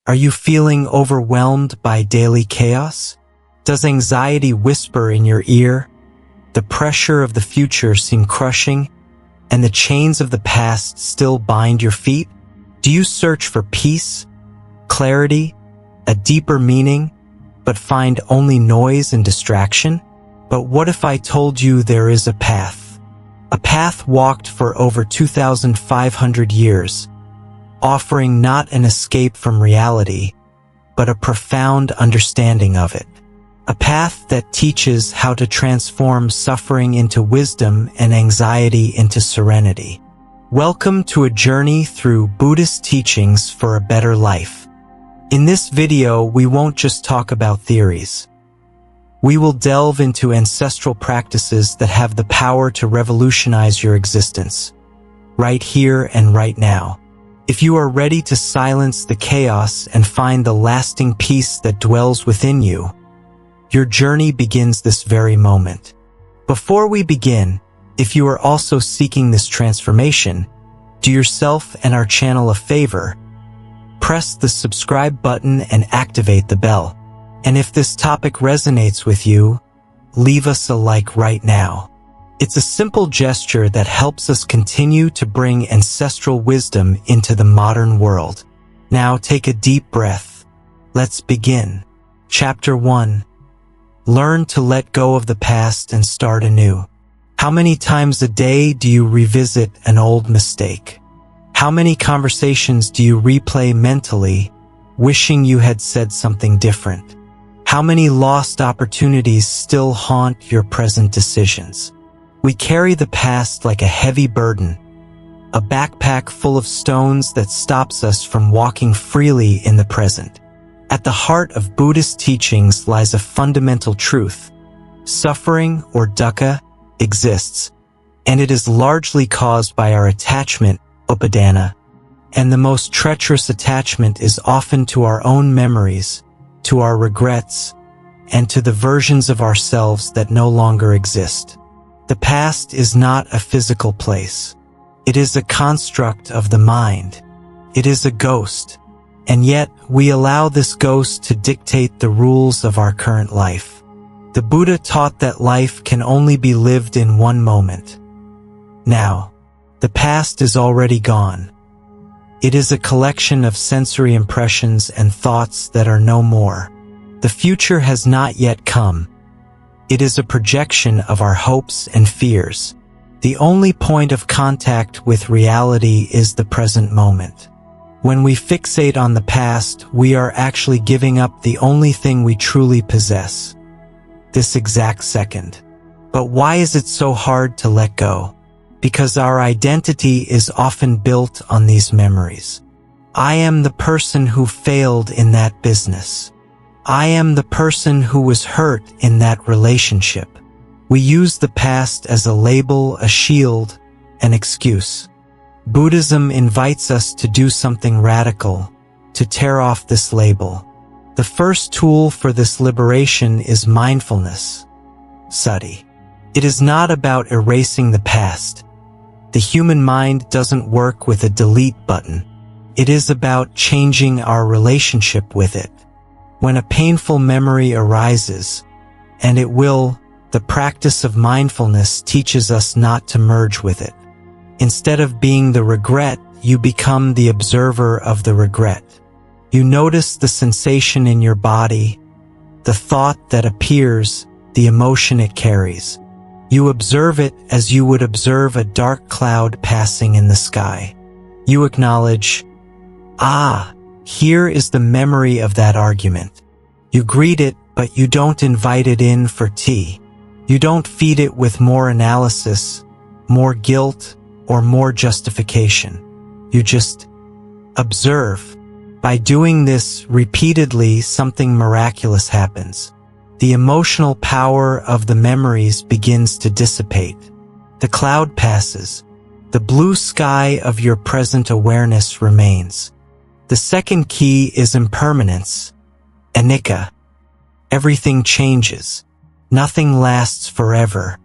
Are you feeling overwhelmed by daily chaos? Does anxiety whisper in your ear? The pressure of the future seem crushing, and the chains of the past still bind your feet? Do you search for peace, clarity, a deeper meaning, but find only noise and distraction? But what if I told you there is a path? A path walked for over 2,500 years, offering not an escape from reality, but a profound understanding of it. A path that teaches how to transform suffering into wisdom and anxiety into serenity. Welcome to a journey through Buddhist teachings for a better life. In this video, we won't just talk about theories. We will delve into ancestral practices that have the power to revolutionize your existence, right here and right now. If you are ready to silence the chaos and find the lasting peace that dwells within you, your journey begins this very moment. Before we begin, if you are also seeking this transformation, do yourself and our channel a favor. Press the subscribe button and activate the bell. And if this topic resonates with you, leave us a like right now. It's a simple gesture that helps us continue to bring ancestral wisdom into the modern world. Now take a deep breath. Let's begin. Chapter 1. Learn to let go of the past and start anew. How many times a day do you revisit an old mistake? How many conversations do you replay mentally, wishing you had said something different? How many lost opportunities still haunt your present decisions? We carry the past like a heavy burden, a backpack full of stones that stops us from walking freely in the present. At the heart of Buddhist teachings lies a fundamental truth. Suffering, or dukkha, exists, and it is largely caused by our attachment, upadana. And the most treacherous attachment is often to our own memories, to our regrets, and to the versions of ourselves that no longer exist. The past is not a physical place. It is a construct of the mind. It is a ghost. And yet, we allow this ghost to dictate the rules of our current life. The Buddha taught that life can only be lived in one moment. Now, the past is already gone. It is a collection of sensory impressions and thoughts that are no more. The future has not yet come. It is a projection of our hopes and fears. The only point of contact with reality is the present moment. When we fixate on the past, we are actually giving up the only thing we truly possess, this exact second. But why is it so hard to let go? Because our identity is often built on these memories. I am the person who failed in that business. I am the person who was hurt in that relationship. We use the past as a label, a shield, an excuse. Buddhism invites us to do something radical, to tear off this label. The first tool for this liberation is mindfulness, sati. It is not about erasing the past. The human mind doesn't work with a delete button. It is about changing our relationship with it. When a painful memory arises, and it will, the practice of mindfulness teaches us not to merge with it. Instead of being the regret, you become the observer of the regret. You notice the sensation in your body, the thought that appears, the emotion it carries. You observe it as you would observe a dark cloud passing in the sky. You acknowledge, here is the memory of that argument. You greet it, but you don't invite it in for tea. You don't feed it with more analysis, more guilt, or more justification. You just observe. By doing this repeatedly, something miraculous happens. The emotional power of the memories begins to dissipate. The cloud passes. The blue sky of your present awareness remains. The second key is impermanence, anicca. Everything changes. Nothing lasts forever.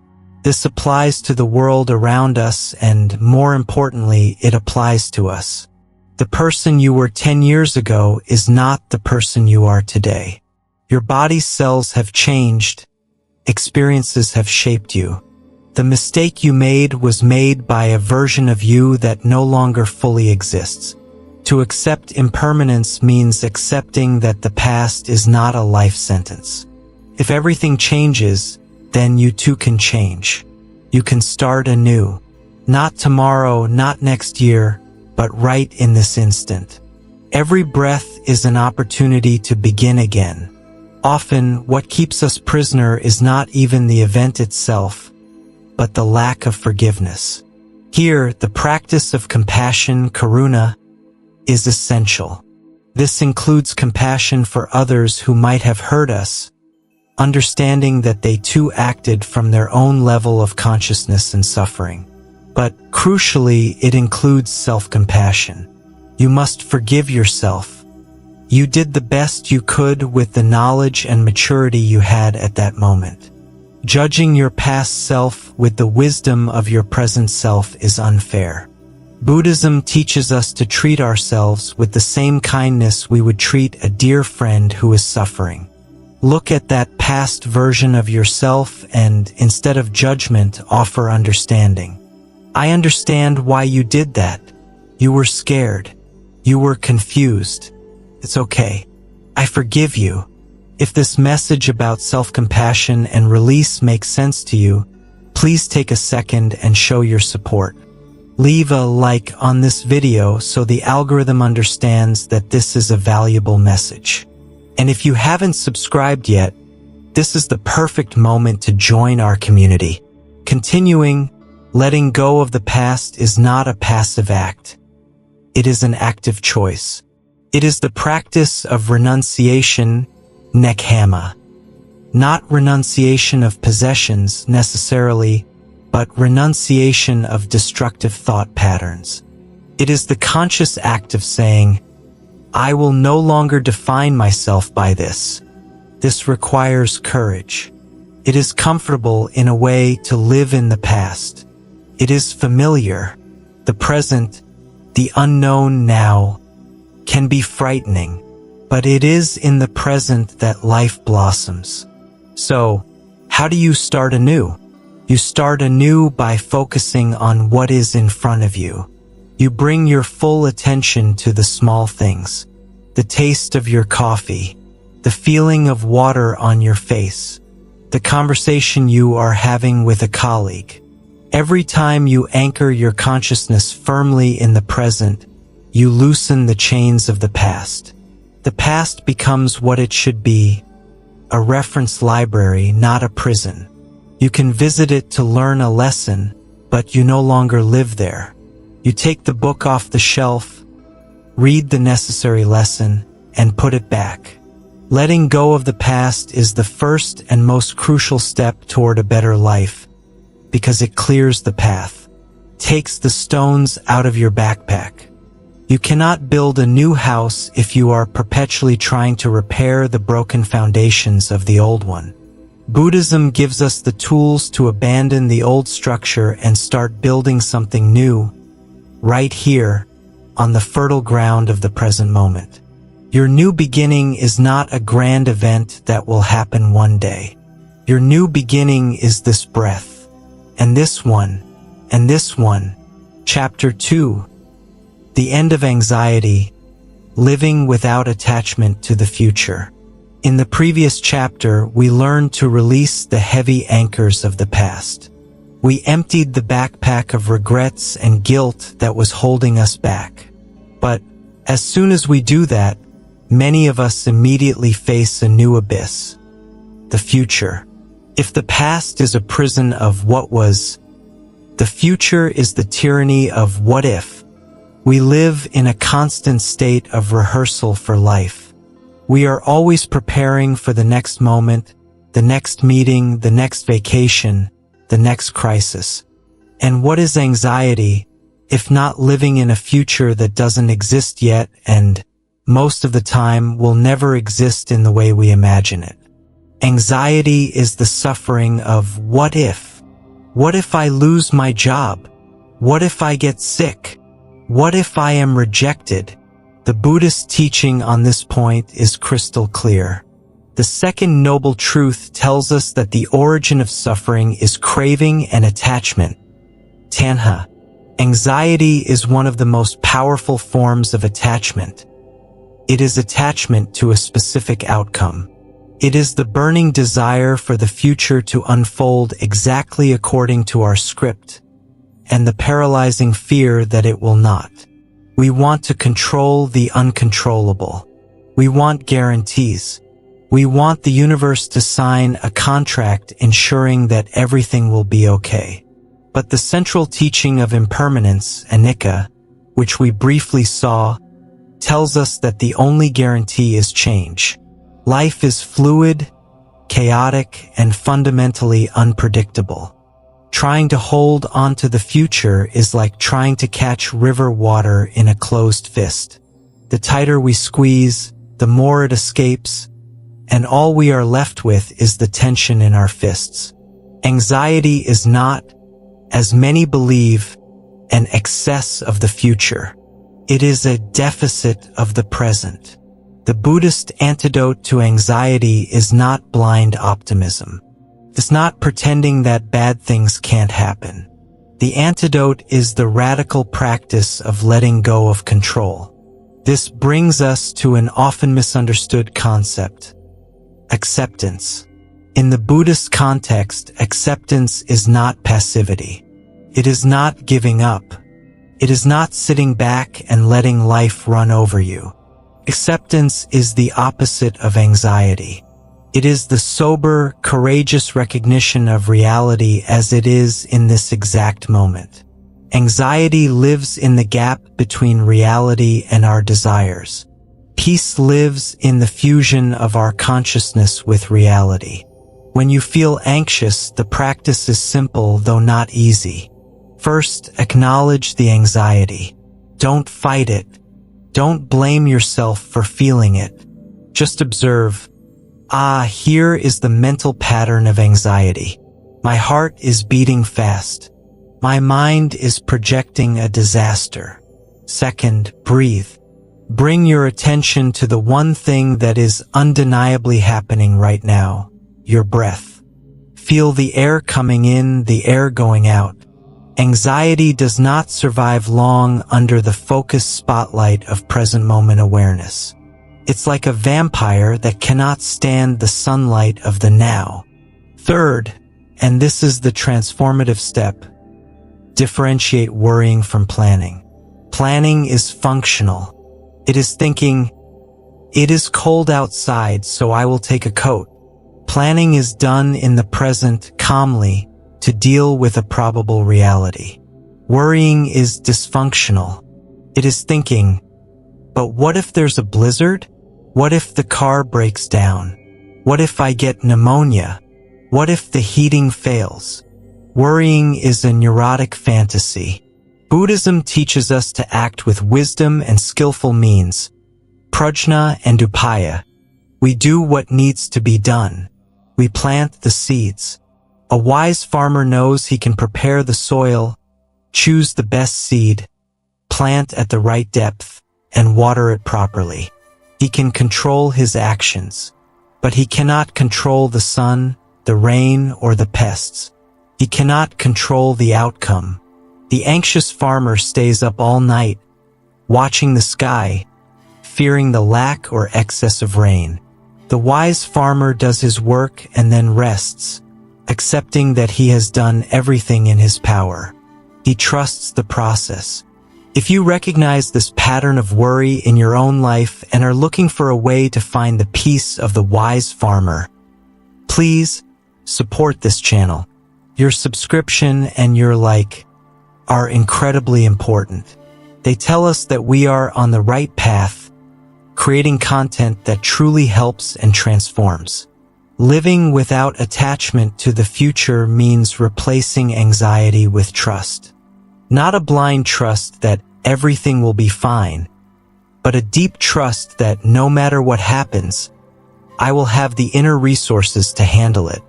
This applies to the world around us, and more importantly, it applies to us. The person you were 10 years ago is not the person you are today. Your body's cells have changed. Experiences have shaped you. The mistake you made was made by a version of you that no longer fully exists. To accept impermanence means accepting that the past is not a life sentence. If everything changes, then you too can change. You can start anew. Not tomorrow, not next year, but right in this instant. Every breath is an opportunity to begin again. Often, what keeps us prisoner is not even the event itself, but the lack of forgiveness. Here, the practice of compassion, karuna, is essential. This includes compassion for others who might have hurt us, understanding that they too acted from their own level of consciousness and suffering. But crucially, it includes self-compassion. You must forgive yourself. You did the best you could with the knowledge and maturity you had at that moment. Judging your past self with the wisdom of your present self is unfair. Buddhism teaches us to treat ourselves with the same kindness we would treat a dear friend who is suffering. Look at that past version of yourself and, instead of judgment, offer understanding. I understand why you did that. You were scared. You were confused. It's okay. I forgive you. If this message about self-compassion and release makes sense to you, please take a second and show your support. Leave a like on this video so the algorithm understands that this is a valuable message. And if you haven't subscribed yet, this is the perfect moment to join our community. Continuing, letting go of the past is not a passive act. It is an active choice. It is the practice of renunciation, nekhama. Not renunciation of possessions necessarily, but renunciation of destructive thought patterns. It is the conscious act of saying, I will no longer define myself by this. This requires courage. It is comfortable in a way to live in the past. It is familiar. The present, the unknown now, can be frightening, but it is in the present that life blossoms. So, how do you start anew? You start anew by focusing on what is in front of you. You bring your full attention to the small things, the taste of your coffee, the feeling of water on your face, the conversation you are having with a colleague. Every time you anchor your consciousness firmly in the present, you loosen the chains of the past. The past becomes what it should be, a reference library, not a prison. You can visit it to learn a lesson, but you no longer live there. You take the book off the shelf, read the necessary lesson, and put it back. Letting go of the past is the first and most crucial step toward a better life, because it clears the path, takes the stones out of your backpack. You cannot build a new house if you are perpetually trying to repair the broken foundations of the old one. Buddhism gives us the tools to abandon the old structure and start building something new, right here, on the fertile ground of the present moment. Your new beginning is not a grand event that will happen one day. Your new beginning is this breath, and this one, and this one. Chapter 2. The end of anxiety, living without attachment to the future. In the previous chapter, we learned to release the heavy anchors of the past. We emptied the backpack of regrets and guilt that was holding us back. But as soon as we do that, many of us immediately face a new abyss. The future. If the past is a prison of what was, the future is the tyranny of what if. We live in a constant state of rehearsal for life. We are always preparing for the next moment, the next meeting, the next vacation, the next crisis. And what is anxiety, if not living in a future that doesn't exist yet and, most of the time, will never exist in the way we imagine it? Anxiety is the suffering of what if? What if I lose my job? What if I get sick? What if I am rejected? The Buddhist teaching on this point is crystal clear. The second noble truth tells us that the origin of suffering is craving and attachment. Tanha. Anxiety is one of the most powerful forms of attachment. It is attachment to a specific outcome. It is the burning desire for the future to unfold exactly according to our script, and the paralyzing fear that it will not. We want to control the uncontrollable. We want guarantees. We want the universe to sign a contract ensuring that everything will be okay. But the central teaching of impermanence, anicca, which we briefly saw, tells us that the only guarantee is change. Life is fluid, chaotic, and fundamentally unpredictable. Trying to hold onto the future is like trying to catch river water in a closed fist. The tighter we squeeze, the more it escapes, and all we are left with is the tension in our fists. Anxiety is not, as many believe, an excess of the future. It is a deficit of the present. The Buddhist antidote to anxiety is not blind optimism. It's not pretending that bad things can't happen. The antidote is the radical practice of letting go of control. This brings us to an often misunderstood concept: acceptance. In the Buddhist context, acceptance is not passivity. It is not giving up. It is not sitting back and letting life run over you. Acceptance is the opposite of anxiety. It is the sober, courageous recognition of reality as it is in this exact moment. Anxiety lives in the gap between reality and our desires. Peace lives in the fusion of our consciousness with reality. When you feel anxious, the practice is simple, though not easy. First, acknowledge the anxiety. Don't fight it. Don't blame yourself for feeling it. Just observe. Here is the mental pattern of anxiety. My heart is beating fast. My mind is projecting a disaster. Second, breathe. Bring your attention to the one thing that is undeniably happening right now, your breath. Feel the air coming in, the air going out. Anxiety does not survive long under the focused spotlight of present moment awareness. It's like a vampire that cannot stand the sunlight of the now. Third, and this is the transformative step, differentiate worrying from planning. Planning is functional. It is thinking, it is cold outside, so I will take a coat. Planning is done in the present, calmly, to deal with a probable reality. Worrying is dysfunctional. It is thinking, but what if there's a blizzard? What if the car breaks down? What if I get pneumonia? What if the heating fails? Worrying is a neurotic fantasy. Buddhism teaches us to act with wisdom and skillful means, prajna and upaya. We do what needs to be done. We plant the seeds. A wise farmer knows he can prepare the soil, choose the best seed, plant at the right depth, and water it properly. He can control his actions, but he cannot control the sun, the rain, or the pests. He cannot control the outcome. The anxious farmer stays up all night, watching the sky, fearing the lack or excess of rain. The wise farmer does his work and then rests, accepting that he has done everything in his power. He trusts the process. If you recognize this pattern of worry in your own life and are looking for a way to find the peace of the wise farmer, please support this channel. Your subscription and your like are incredibly important. They tell us that we are on the right path, creating content that truly helps and transforms. Living without attachment to the future means replacing anxiety with trust. Not a blind trust that everything will be fine, but a deep trust that no matter what happens, I will have the inner resources to handle it.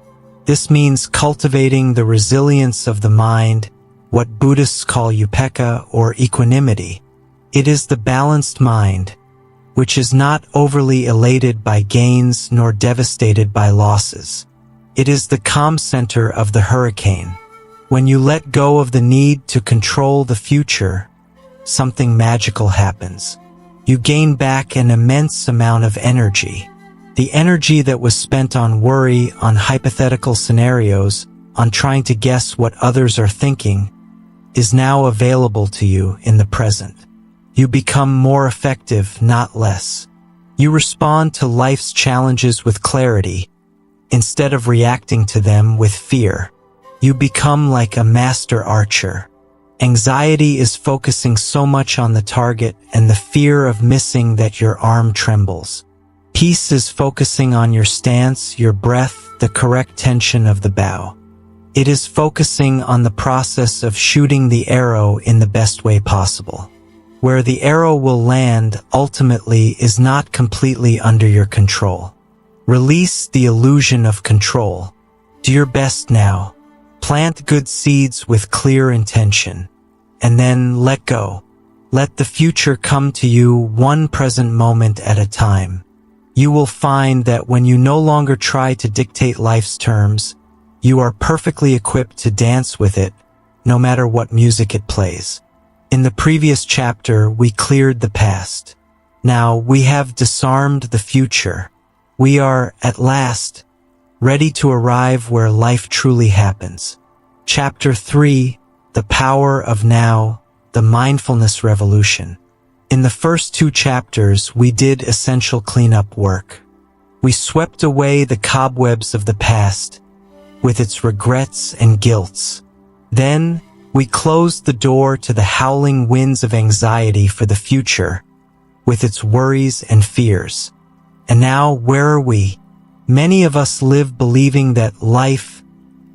This means cultivating the resilience of the mind, what Buddhists call upekkha or equanimity. It is the balanced mind, which is not overly elated by gains nor devastated by losses. It is the calm center of the hurricane. When you let go of the need to control the future, something magical happens. You gain back an immense amount of energy. The energy that was spent on worry, on hypothetical scenarios, on trying to guess what others are thinking, is now available to you in the present. You become more effective, not less. You respond to life's challenges with clarity, instead of reacting to them with fear. You become like a master archer. Anxiety is focusing so much on the target and the fear of missing that your arm trembles. Peace is focusing on your stance, your breath, the correct tension of the bow. It is focusing on the process of shooting the arrow in the best way possible. Where the arrow will land ultimately is not completely under your control. Release the illusion of control. Do your best now. Plant good seeds with clear intention. And then let go. Let the future come to you one present moment at a time. You will find that when you no longer try to dictate life's terms, you are perfectly equipped to dance with it, no matter what music it plays. In the previous chapter, we cleared the past. Now we have disarmed the future. We are, at last, ready to arrive where life truly happens. Chapter 3, The Power of Now, the Mindfulness Revolution. In the first 2 chapters, we did essential cleanup work. We swept away the cobwebs of the past, with its regrets and guilts. Then, we closed the door to the howling winds of anxiety for the future, with its worries and fears. And now, where are we? Many of us live believing that life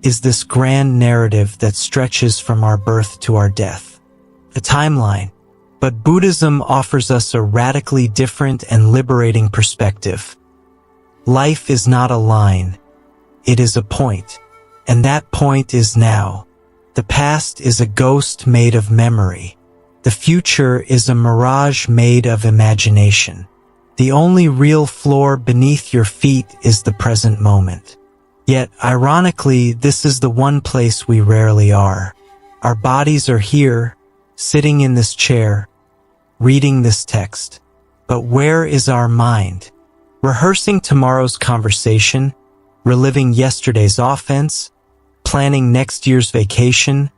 is this grand narrative that stretches from our birth to our death. A timeline. But Buddhism offers us a radically different and liberating perspective. Life is not a line. It is a point. And that point is now. The past is a ghost made of memory. The future is a mirage made of imagination. The only real floor beneath your feet is the present moment. Yet, ironically, this is the one place we rarely are. Our bodies are here, sitting in this chair, reading this text. But where is our mind? Rehearsing tomorrow's conversation, reliving yesterday's offense, planning next year's vacation,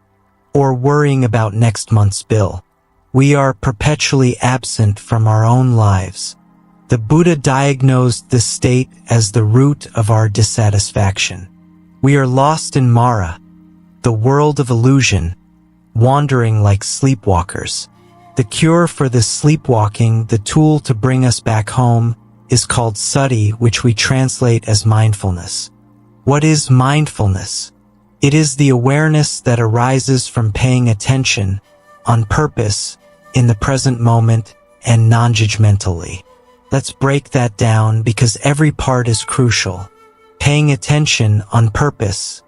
or worrying about next month's bill. We are perpetually absent from our own lives. The Buddha diagnosed this state as the root of our dissatisfaction. We are lost in Mara, the world of illusion, wandering like sleepwalkers. The cure for this sleepwalking, the tool to bring us back home, is called sati, which we translate as mindfulness. What is mindfulness? It is the awareness that arises from paying attention, on purpose, in the present moment, and non-judgmentally. Let's break that down because every part is crucial. Paying attention on purpose.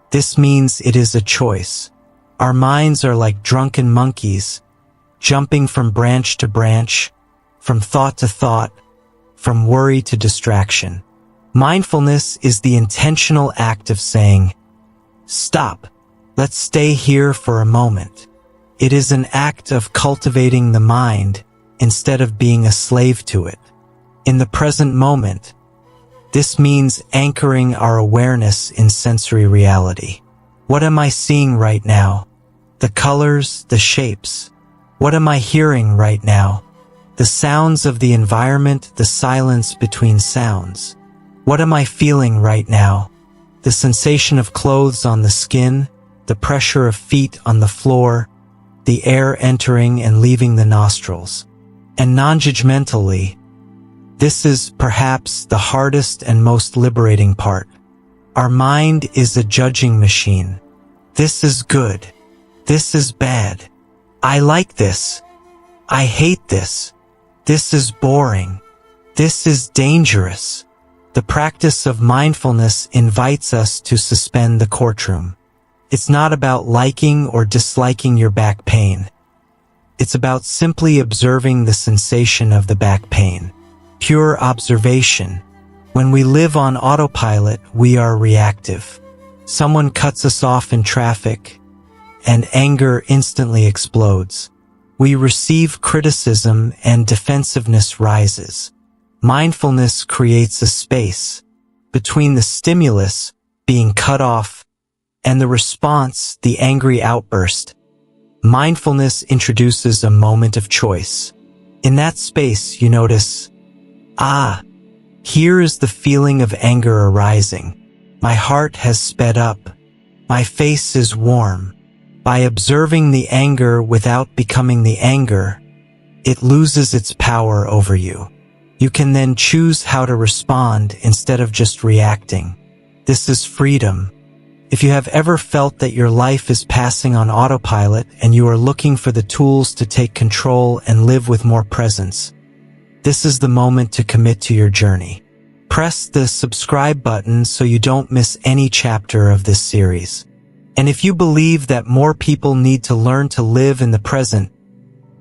This means it is a choice. Our minds are like drunken monkeys, jumping from branch to branch, from thought to thought, from worry to distraction. Mindfulness is the intentional act of saying, "Stop. Let's stay here for a moment." It is an act of cultivating the mind instead of being a slave to it. In the present moment, this means anchoring our awareness in sensory reality. What am I seeing right now? The colors, the shapes. What am I hearing right now? The sounds of the environment, the silence between sounds. What am I feeling right now? The sensation of clothes on the skin, the pressure of feet on the floor, the air entering and leaving the nostrils. And non-judgmentally, this is perhaps the hardest and most liberating part. Our mind is a judging machine. This is good. This is bad. I like this. I hate this. This is boring. This is dangerous. The practice of mindfulness invites us to suspend the courtroom. It's not about liking or disliking your back pain. It's about simply observing the sensation of the back pain. Pure observation. When we live on autopilot, we are reactive. Someone cuts us off in traffic, and anger instantly explodes. We receive criticism and defensiveness rises. Mindfulness creates a space between the stimulus, being cut off, and the response, the angry outburst. Mindfulness introduces a moment of choice. In that space, you notice, here is the feeling of anger arising. My heart has sped up. My face is warm. By observing the anger without becoming the anger, it loses its power over you. You can then choose how to respond instead of just reacting. This is freedom. If you have ever felt that your life is passing on autopilot and you are looking for the tools to take control and live with more presence, this is the moment to commit to your journey. Press the subscribe button so you don't miss any chapter of this series. And if you believe that more people need to learn to live in the present,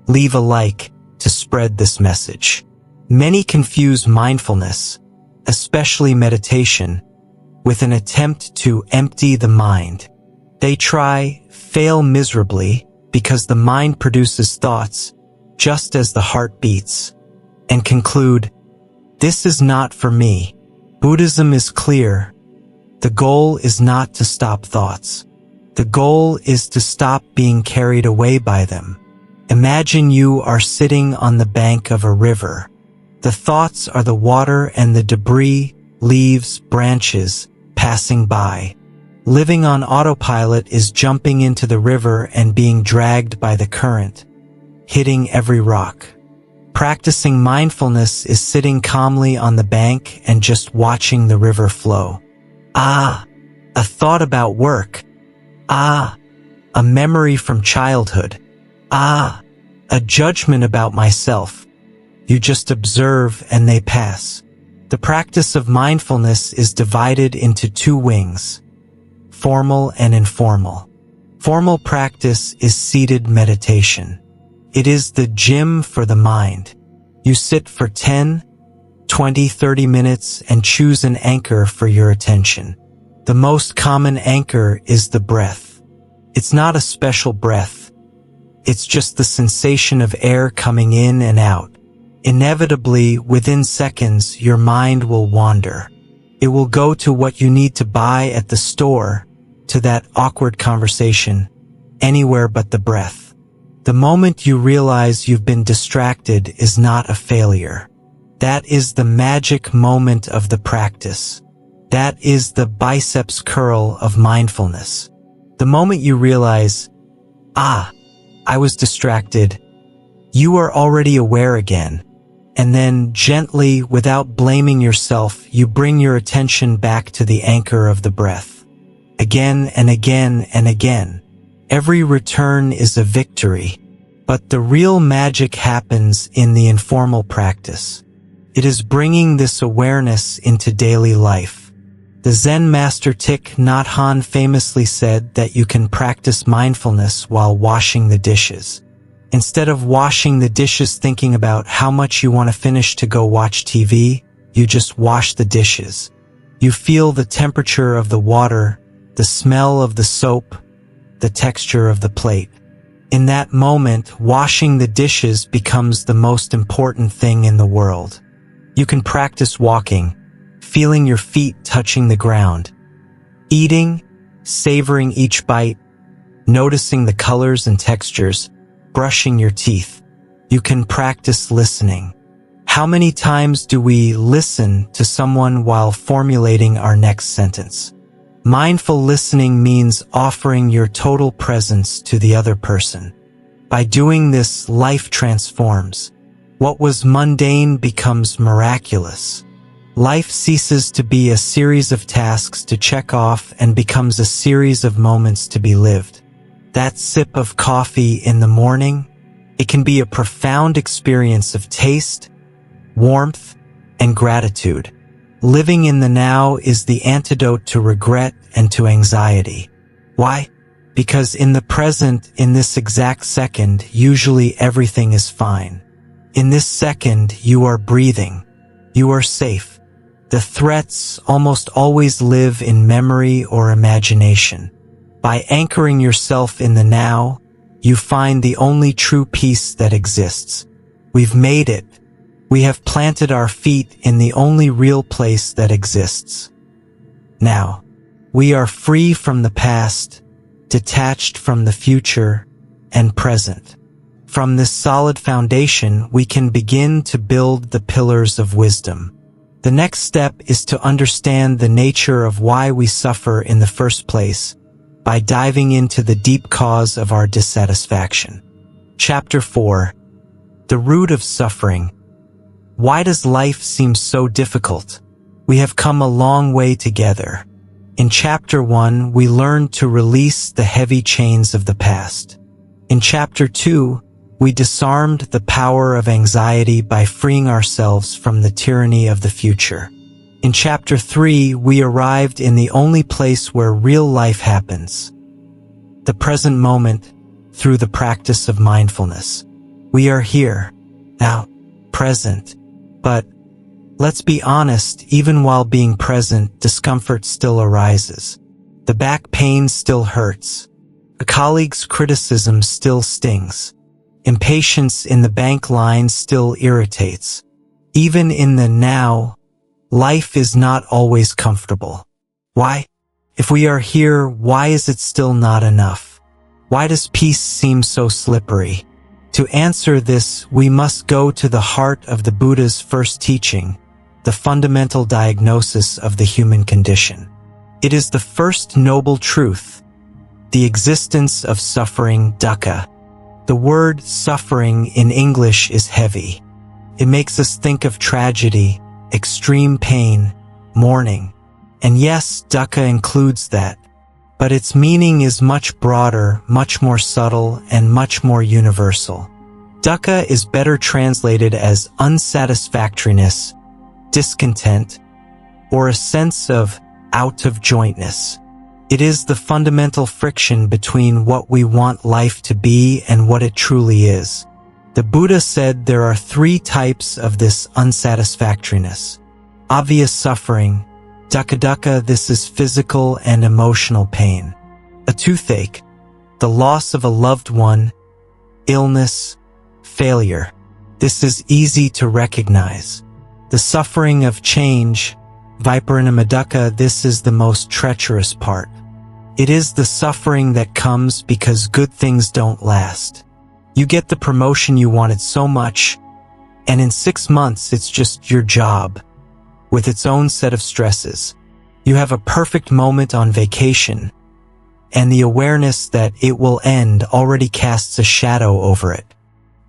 leave a like to spread this message. Many confuse mindfulness, especially meditation, with an attempt to empty the mind. They try, fail miserably, because the mind produces thoughts, just as the heart beats, and conclude, this is not for me. Buddhism is clear. The goal is not to stop thoughts. The goal is to stop being carried away by them. Imagine you are sitting on the bank of a river. The thoughts are the water and the debris, leaves, branches, passing by. Living on autopilot is jumping into the river and being dragged by the current, hitting every rock. Practicing mindfulness is sitting calmly on the bank and just watching the river flow. A thought about work. A memory from childhood. A judgment about myself. You just observe and they pass. The practice of mindfulness is divided into two wings, formal and informal. Formal practice is seated meditation. It is the gym for the mind. You sit for 10, 20, 30 minutes and choose an anchor for your attention. The most common anchor is the breath. It's not a special breath. It's just the sensation of air coming in and out. Inevitably, within seconds, your mind will wander. It will go to what you need to buy at the store, to that awkward conversation, anywhere but the breath. The moment you realize you've been distracted is not a failure. That is the magic moment of the practice. That is the biceps curl of mindfulness. The moment you realize, I was distracted, you are already aware again. And then gently, without blaming yourself, you bring your attention back to the anchor of the breath. Again and again and again. Every return is a victory. But the real magic happens in the informal practice. It is bringing this awareness into daily life. The Zen master Thich Nhat Hanh famously said that you can practice mindfulness while washing the dishes. Instead of washing the dishes thinking about how much you want to finish to go watch TV, you just wash the dishes. You feel the temperature of the water, the smell of the soap, the texture of the plate. In that moment, washing the dishes becomes the most important thing in the world. You can practice walking, feeling your feet touching the ground, eating, savoring each bite, noticing the colors and textures, brushing your teeth. You can practice listening. How many times do we listen to someone while formulating our next sentence? Mindful listening means offering your total presence to the other person. By doing this, life transforms. What was mundane becomes miraculous. Life ceases to be a series of tasks to check off and becomes a series of moments to be lived. That sip of coffee in the morning, it can be a profound experience of taste, warmth, and gratitude. Living in the now is the antidote to regret and to anxiety. Why? Because in the present, in this exact second, usually everything is fine. In this second, you are breathing. You are safe. The threats almost always live in memory or imagination. By anchoring yourself in the now, you find the only true peace that exists. We've made it. We have planted our feet in the only real place that exists. Now, we are free from the past, detached from the future, and present. From this solid foundation, we can begin to build the pillars of wisdom. The next step is to understand the nature of why we suffer in the first place, by diving into the deep cause of our dissatisfaction. Chapter 4. The root of suffering. Why does life seem so difficult? We have come a long way together. In Chapter 1, we learned to release the heavy chains of the past. In Chapter 2, we disarmed the power of anxiety by freeing ourselves from the tyranny of the future. In Chapter 3, we arrived in the only place where real life happens, the present moment, through the practice of mindfulness. We are here, now, present. But let's be honest, even while being present, discomfort still arises. The back pain still hurts. A colleague's criticism still stings. Impatience in the bank line still irritates. Even in the now, life is not always comfortable. Why? If we are here, why is it still not enough? Why does peace seem so slippery? To answer this, we must go to the heart of the Buddha's first teaching, the fundamental diagnosis of the human condition. It is the first noble truth, the existence of suffering, dukkha. The word suffering in English is heavy. It makes us think of tragedy, extreme pain, mourning. And yes, dukkha includes that. But its meaning is much broader, much more subtle, and much more universal. Dukkha is better translated as unsatisfactoriness, discontent, or a sense of out-of-jointness. It is the fundamental friction between what we want life to be and what it truly is. The Buddha said there are 3 types of this unsatisfactoriness. Obvious suffering, dukkha, this is physical and emotional pain. A toothache, the loss of a loved one, illness, failure. This is easy to recognize. The suffering of change, viparinama, this is the most treacherous part. It is the suffering that comes because good things don't last. You get the promotion you wanted so much, and in 6 months it's just your job, with its own set of stresses. You have a perfect moment on vacation, and the awareness that it will end already casts a shadow over it.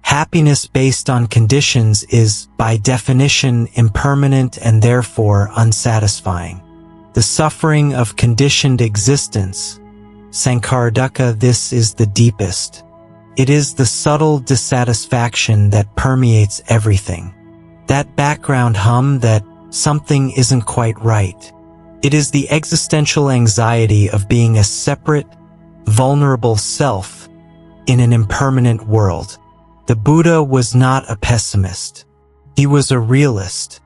Happiness based on conditions is, by definition, impermanent and therefore unsatisfying. The suffering of conditioned existence, sankhara dukkha, this is the deepest. It is the subtle dissatisfaction that permeates everything. That background hum that something isn't quite right. It is the existential anxiety of being a separate, vulnerable self in an impermanent world. The Buddha was not a pessimist. He was a realist.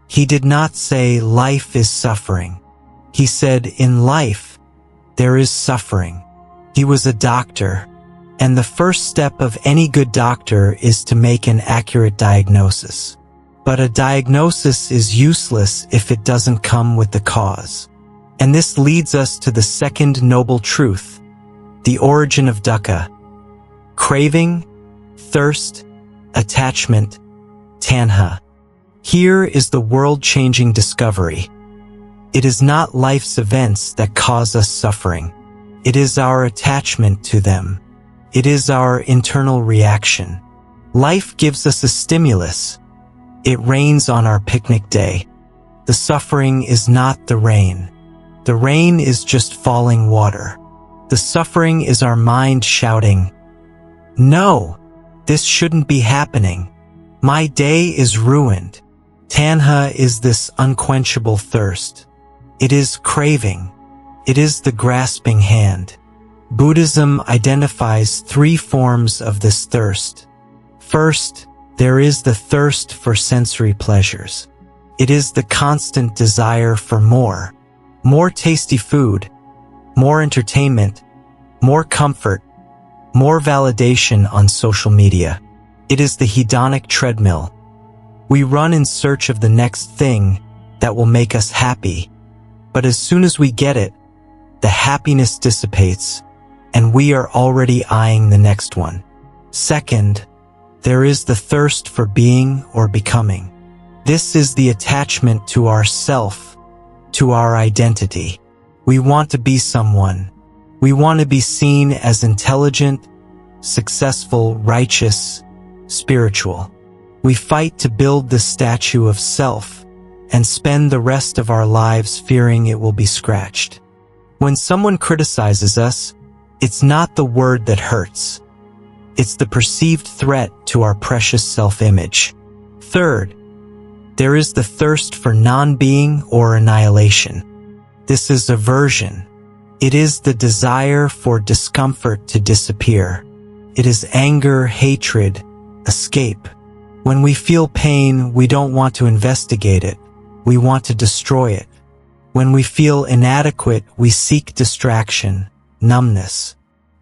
He did not say life is suffering. He said in life, there is suffering. He was a doctor, and the first step of any good doctor is to make an accurate diagnosis. But a diagnosis is useless if it doesn't come with the cause. And this leads us to the second noble truth, the origin of dukkha. Craving, thirst, attachment, tanha. Here is the world-changing discovery. It is not life's events that cause us suffering. It is our attachment to them. It is our internal reaction. Life gives us a stimulus. It rains on our picnic day. The suffering is not the rain. The rain is just falling water. The suffering is our mind shouting, "No, this shouldn't be happening. My day is ruined." Tanha is this unquenchable thirst. It is craving. It is the grasping hand. Buddhism identifies three forms of this thirst. First, there is the thirst for sensory pleasures. It is the constant desire for more. More tasty food, more entertainment, more comfort, more validation on social media. It is the hedonic treadmill. We run in search of the next thing that will make us happy. But as soon as we get it, the happiness dissipates, and we are already eyeing the next one. Second, there is the thirst for being or becoming. This is the attachment to our self, to our identity. We want to be someone. We want to be seen as intelligent, successful, righteous, spiritual. We fight to build the statue of self and spend the rest of our lives fearing it will be scratched. When someone criticizes us, it's not the word that hurts. It's the perceived threat to our precious self-image. Third, there is the thirst for non-being or annihilation. This is aversion. It is the desire for discomfort to disappear. It is anger, hatred, escape. When we feel pain, we don't want to investigate it. We want to destroy it. When we feel inadequate, we seek distraction, numbness.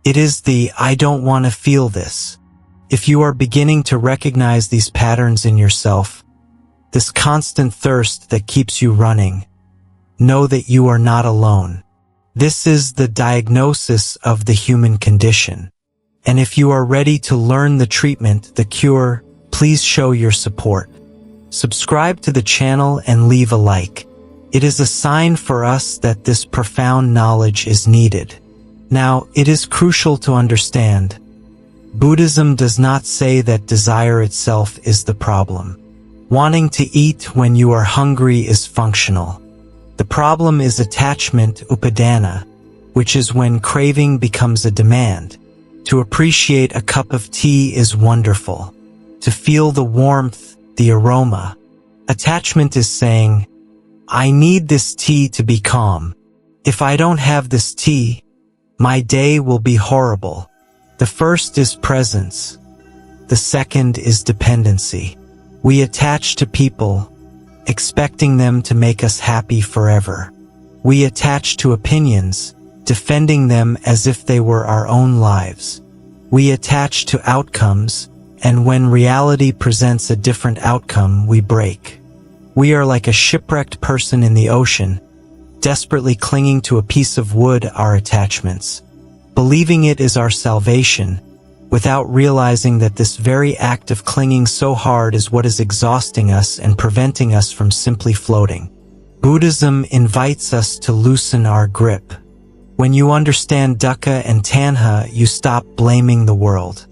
It is the I don't want to feel this. If you are beginning to recognize these patterns in yourself, this constant thirst that keeps you running, know that you are not alone. This is the diagnosis of the human condition. And if you are ready to learn the treatment, the cure, please show your support. Subscribe to the channel and leave a like. It is a sign for us that this profound knowledge is needed. Now, it is crucial to understand, Buddhism does not say that desire itself is the problem. Wanting to eat when you are hungry is functional. The problem is attachment, upadana, which is when craving becomes a demand. To appreciate a cup of tea is wonderful. To feel the warmth, the aroma. Attachment is saying, I need this tea to be calm. If I don't have this tea, my day will be horrible. The first is presence. The second is dependency. We attach to people, expecting them to make us happy forever. We attach to opinions, defending them as if they were our own lives. We attach to outcomes, and when reality presents a different outcome, we break. We are like a shipwrecked person in the ocean, desperately clinging to a piece of wood, our attachments, believing it is our salvation, without realizing that this very act of clinging so hard is what is exhausting us and preventing us from simply floating. Buddhism invites us to loosen our grip. When you understand dukkha and tanha, you stop blaming the world.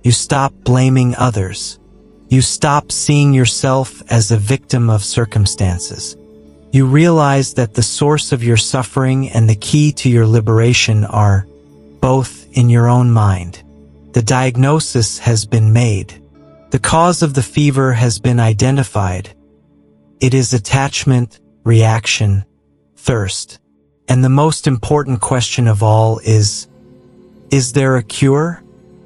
You stop blaming others. You stop seeing yourself as a victim of circumstances. You realize that the source of your suffering and the key to your liberation are both in your own mind. The diagnosis has been made. The cause of the fever has been identified. It is attachment, reaction, thirst. And the most important question of all is there a cure?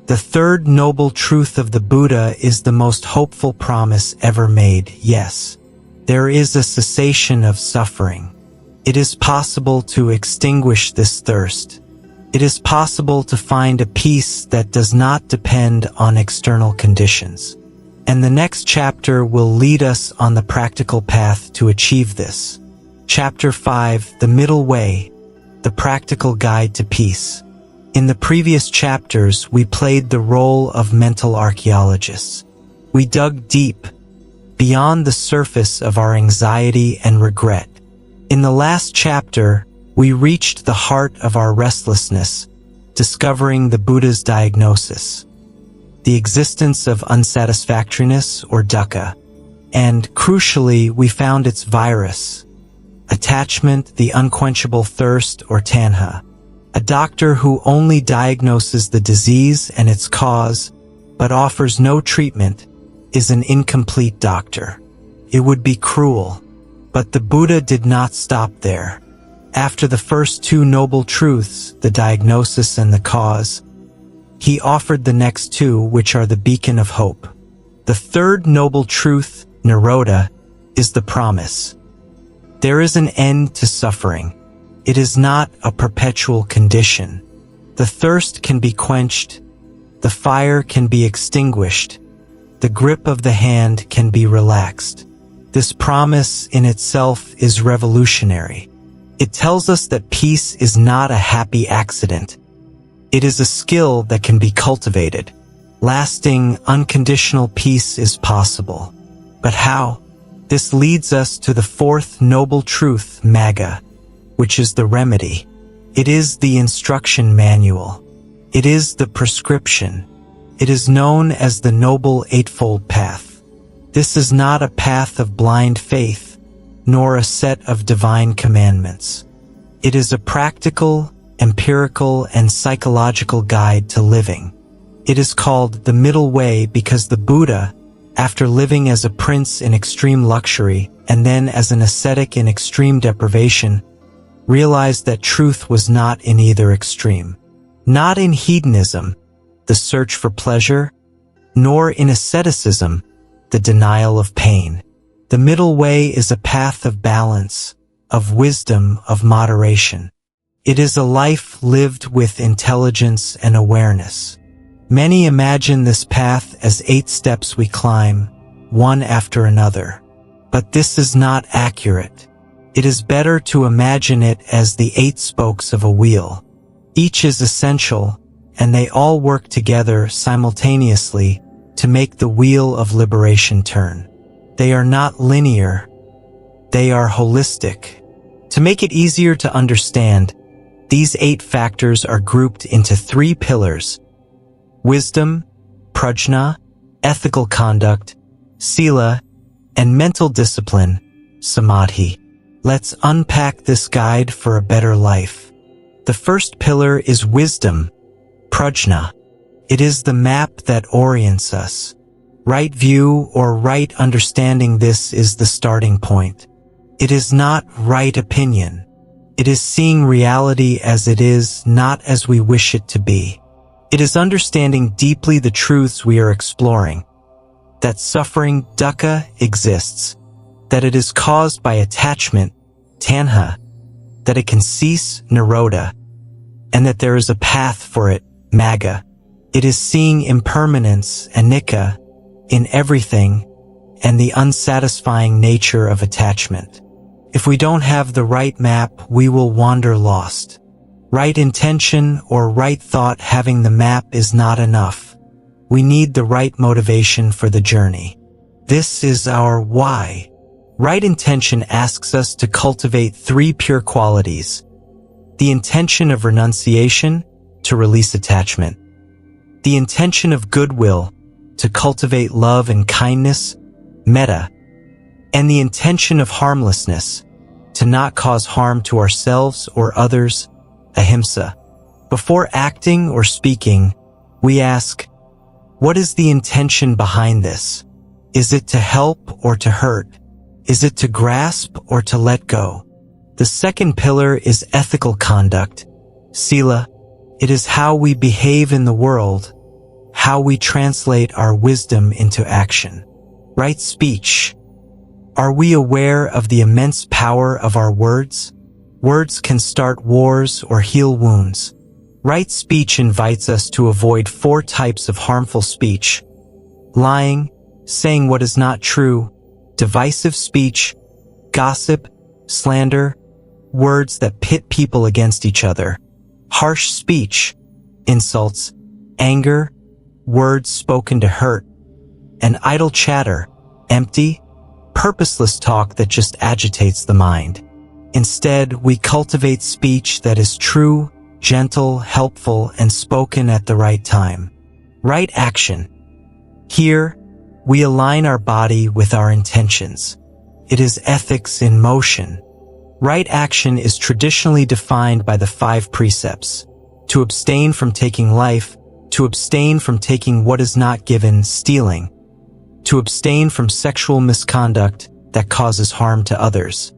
The third noble truth of the Buddha is the most hopeful promise ever made. Yes, there is a cessation of suffering. It is possible to extinguish this thirst. It is possible to find a peace that does not depend on external conditions. And the next chapter will lead us on the practical path to achieve this. Chapter 5, The Middle Way, The Practical Guide to Peace. In the previous chapters, we played the role of mental archaeologists. We dug deep, beyond the surface of our anxiety and regret. In the last chapter, we reached the heart of our restlessness, discovering the Buddha's diagnosis, the existence of unsatisfactoriness or dukkha, and crucially, we found its virus, attachment, the unquenchable thirst or tanha. A doctor who only diagnoses the disease and its cause, but offers no treatment, is an incomplete doctor. It would be cruel. But the Buddha did not stop there. After the first two noble truths, the diagnosis and the cause, he offered the next two, which are the beacon of hope. The third noble truth, nirodha, is the promise. There is an end to suffering. It is not a perpetual condition. The thirst can be quenched. The fire can be extinguished. The grip of the hand can be relaxed. This promise in itself is revolutionary. It tells us that peace is not a happy accident. It is a skill that can be cultivated. Lasting, unconditional peace is possible. But how? This leads us to the fourth noble truth, magga, which is the remedy. It is the instruction manual. It is the prescription. It is known as the Noble Eightfold Path. This is not a path of blind faith, nor a set of divine commandments. It is a practical, empirical, and psychological guide to living. It is called the middle way because the Buddha, after living as a prince in extreme luxury and then as an ascetic in extreme deprivation, realized that truth was not in either extreme. Not in hedonism, the search for pleasure, nor in asceticism, the denial of pain. The middle way is a path of balance, of wisdom, of moderation. It is a life lived with intelligence and awareness. Many imagine this path as 8 steps we climb, one after another. But this is not accurate. It is better to imagine it as the 8 spokes of a wheel. Each is essential, and they all work together simultaneously to make the wheel of liberation turn. They are not linear. They are holistic. To make it easier to understand, these 8 factors are grouped into 3 pillars: wisdom, prajna, ethical conduct, sila, and mental discipline, samadhi. Let's unpack this guide for a better life. The first pillar is wisdom, prajna. It is the map that orients us. Right view or right understanding, this is the starting point. It is not right opinion. It is seeing reality as it is, not as we wish it to be. It is understanding deeply the truths we are exploring. That suffering, dukkha, exists. That it is caused by attachment, tanha. That it can cease, nirodha. And that there is a path for it, magga. It is seeing impermanence, anicca, in everything, and the unsatisfying nature of attachment. If we don't have the right map, we will wander lost. Right intention or right thought, having the map is not enough. We need the right motivation for the journey. This is our why. Right intention asks us to cultivate 3 pure qualities. The intention of renunciation, to release attachment. The intention of goodwill, to cultivate love and kindness, metta. And the intention of harmlessness, to not cause harm to ourselves or others, ahimsa. Before acting or speaking, we ask, what is the intention behind this? Is it to help or to hurt? Is it to grasp or to let go? The second pillar is ethical conduct, sila. It is how we behave in the world, how we translate our wisdom into action. Right speech. Are we aware of the immense power of our words? Words can start wars or heal wounds. Right speech invites us to avoid 4 types of harmful speech: lying, saying what is not true, divisive speech, gossip, slander, words that pit people against each other, harsh speech, insults, anger, words spoken to hurt, and idle chatter, empty, purposeless talk that just agitates the mind. Instead, we cultivate speech that is true, gentle, helpful, and spoken at the right time. Right action. Here, we align our body with our intentions. It is ethics in motion. Right action is traditionally defined by the 5 precepts: to abstain from taking life, to abstain from taking what is not given, stealing, to abstain from sexual misconduct that causes harm to others,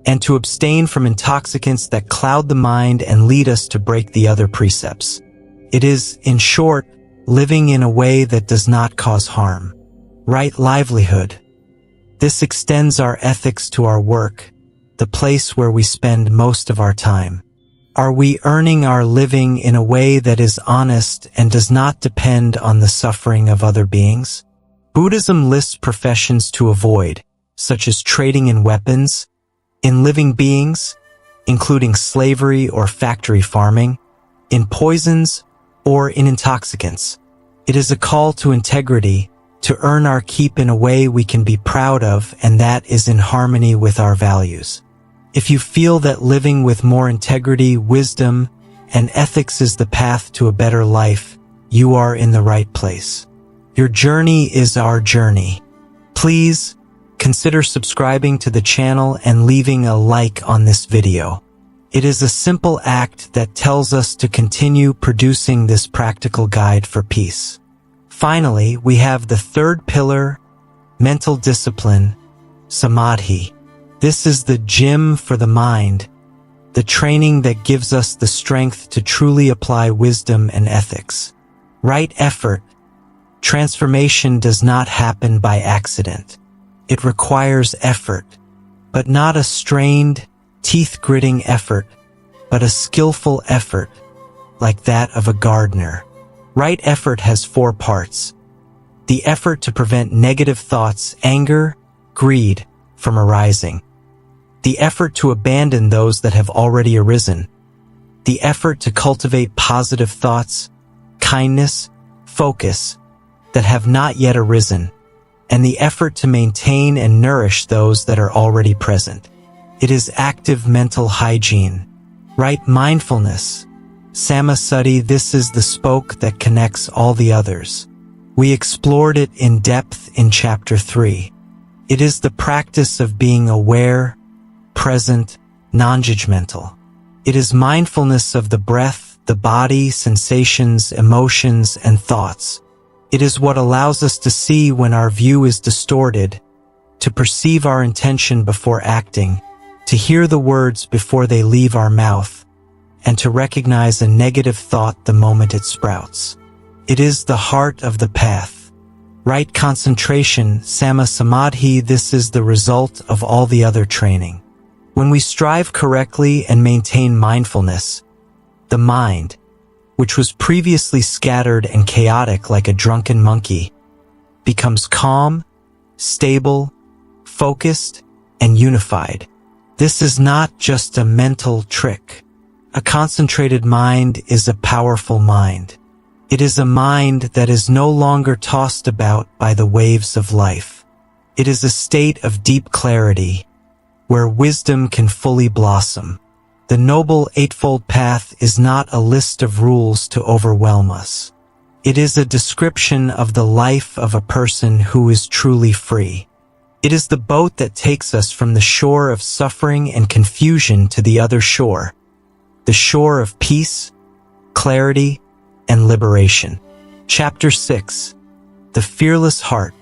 and to abstain from intoxicants that cloud the mind and lead us to break the other precepts. It is, in short, living in a way that does not cause harm. Right livelihood. This extends our ethics to our work, the place where we spend most of our time. Are we earning our living in a way that is honest and does not depend on the suffering of other beings? Buddhism lists professions to avoid, such as trading in weapons, in living beings, including slavery or factory farming, in poisons, or in intoxicants. It is a call to integrity, to earn our keep in a way we can be proud of and that is in harmony with our values. If you feel that living with more integrity, wisdom, and ethics is the path to a better life, you are in the right place. Your journey is our journey. Please consider subscribing to the channel and leaving a like on this video. It is a simple act that tells us to continue producing this practical guide for peace. Finally, we have the third pillar, mental discipline, samadhi. This is the gym for the mind, the training that gives us the strength to truly apply wisdom and ethics. Right effort. Transformation does not happen by accident. It requires effort, but not a strained, teeth-gritting effort, but a skillful effort, like that of a gardener. Right effort has 4 parts. The effort to prevent negative thoughts, anger, greed, from arising. The effort to abandon those that have already arisen. The effort to cultivate positive thoughts, kindness, focus, that have not yet arisen. And the effort to maintain and nourish those that are already present. It is active mental hygiene. Right mindfulness. Samasati, this is the spoke that connects all the others. We explored it in depth in Chapter 3. It is the practice of being aware, present, non-judgmental. It is mindfulness of the breath, the body, sensations, emotions, and thoughts. It is what allows us to see when our view is distorted, to perceive our intention before acting, to hear the words before they leave our mouth, and to recognize a negative thought the moment it sprouts. It is the heart of the path. Right concentration, samma samadhi, this is the result of all the other training. When we strive correctly and maintain mindfulness, the mind, which was previously scattered and chaotic like a drunken monkey, becomes calm, stable, focused, and unified. This is not just a mental trick. A concentrated mind is a powerful mind. It is a mind that is no longer tossed about by the waves of life. It is a state of deep clarity, where wisdom can fully blossom. The Noble Eightfold Path is not a list of rules to overwhelm us. It is a description of the life of a person who is truly free. It is the boat that takes us from the shore of suffering and confusion to the other shore, the shore of peace, clarity, and liberation. Chapter 6. The Fearless Heart.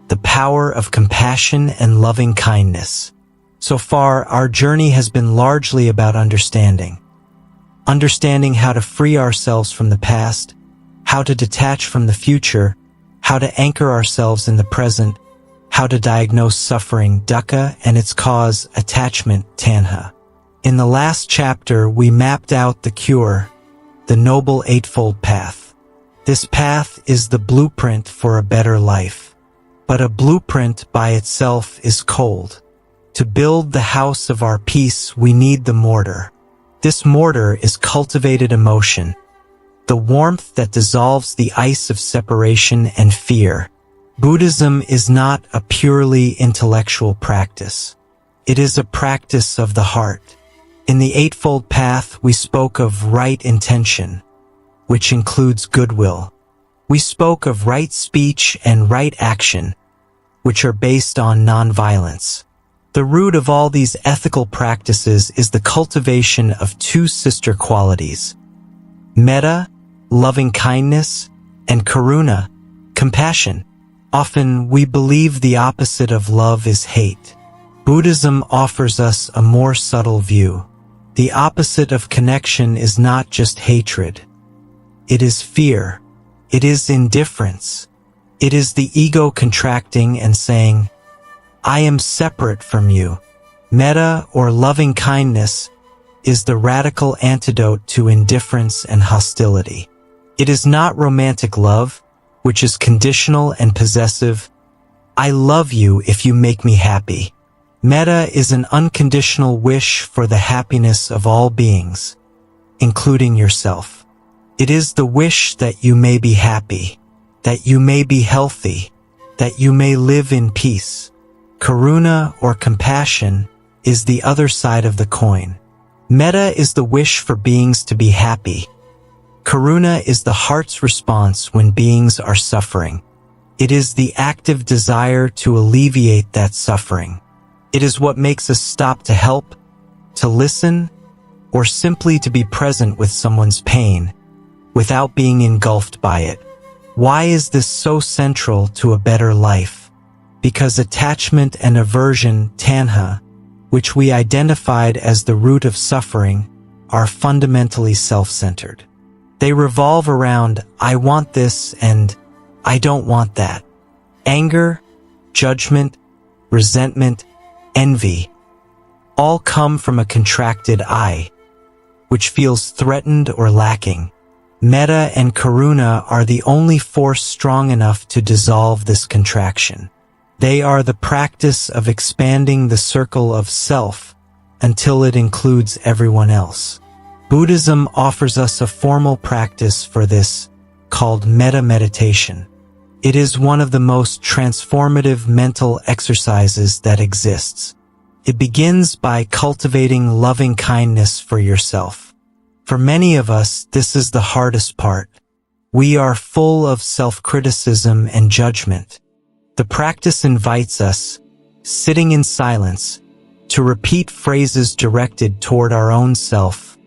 The Power of Compassion and Loving Kindness. So far, our journey has been largely about understanding. Understanding how to free ourselves from the past, how to detach from the future, how to anchor ourselves in the present, how to diagnose suffering, dukkha, and its cause, attachment, tanha. In the last chapter, we mapped out the cure, the Noble Eightfold Path. This path is the blueprint for a better life. But a blueprint by itself is cold. To build the house of our peace, we need the mortar. This mortar is cultivated emotion, the warmth that dissolves the ice of separation and fear. Buddhism is not a purely intellectual practice. It is a practice of the heart. In the Eightfold Path, we spoke of right intention, which includes goodwill. We spoke of right speech and right action, which are based on nonviolence. The root of all these ethical practices is the cultivation of 2 sister qualities: metta, loving kindness, and karuna, compassion. Often we believe the opposite of love is hate. Buddhism offers us a more subtle view. The opposite of connection is not just hatred. It is fear. It is indifference. It is the ego contracting and saying, I am separate from you. Metta, or loving kindness, is the radical antidote to indifference and hostility. It is not romantic love, which is conditional and possessive. I love you if you make me happy. Metta is an unconditional wish for the happiness of all beings, including yourself. It is the wish that you may be happy, that you may be healthy, that you may live in peace. Karuna, or compassion, is the other side of the coin. Metta is the wish for beings to be happy. Karuna is the heart's response when beings are suffering. It is the active desire to alleviate that suffering. It is what makes us stop to help, to listen, or simply to be present with someone's pain, without being engulfed by it. Why is this so central to a better life? Because attachment and aversion, tanha, which we identified as the root of suffering, are fundamentally self-centered. They revolve around, I want this and I don't want that. Anger, judgment, resentment, envy, all come from a contracted I, which feels threatened or lacking. Metta and karuna are the only force strong enough to dissolve this contraction. They are the practice of expanding the circle of self until it includes everyone else. Buddhism offers us a formal practice for this, called metta meditation. It is one of the most transformative mental exercises that exists. It begins by cultivating loving kindness for yourself. For many of us, this is the hardest part. We are full of self-criticism and judgment. The practice invites us, sitting in silence, to repeat phrases directed toward our own self.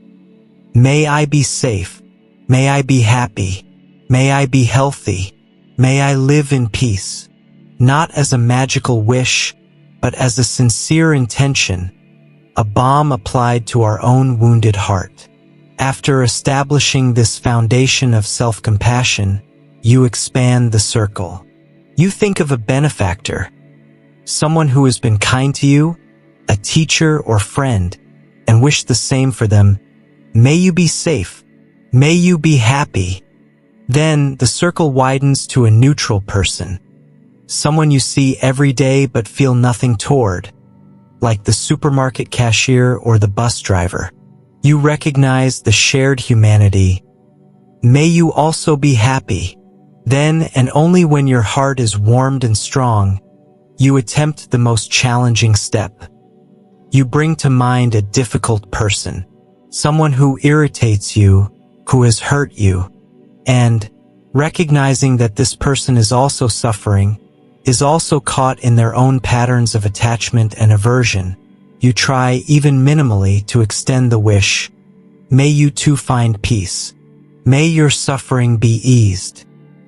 May I be safe. May I be happy. May I be healthy. May I live in peace. Not as a magical wish, but as a sincere intention, a balm applied to our own wounded heart. After establishing this foundation of self-compassion, you expand the circle. You think of a benefactor, someone who has been kind to you, a teacher or friend, and wish the same for them. May you be safe. May you be happy. Then the circle widens to a neutral person, someone you see every day but feel nothing toward, like the supermarket cashier or the bus driver. You recognize the shared humanity. May you also be happy. Then, and only when your heart is warmed and strong, you attempt the most challenging step. You bring to mind a difficult person, someone who irritates you, who has hurt you, and, recognizing that this person is also suffering, is also caught in their own patterns of attachment and aversion, you try, even minimally, to extend the wish, may you too find peace. May your suffering be eased.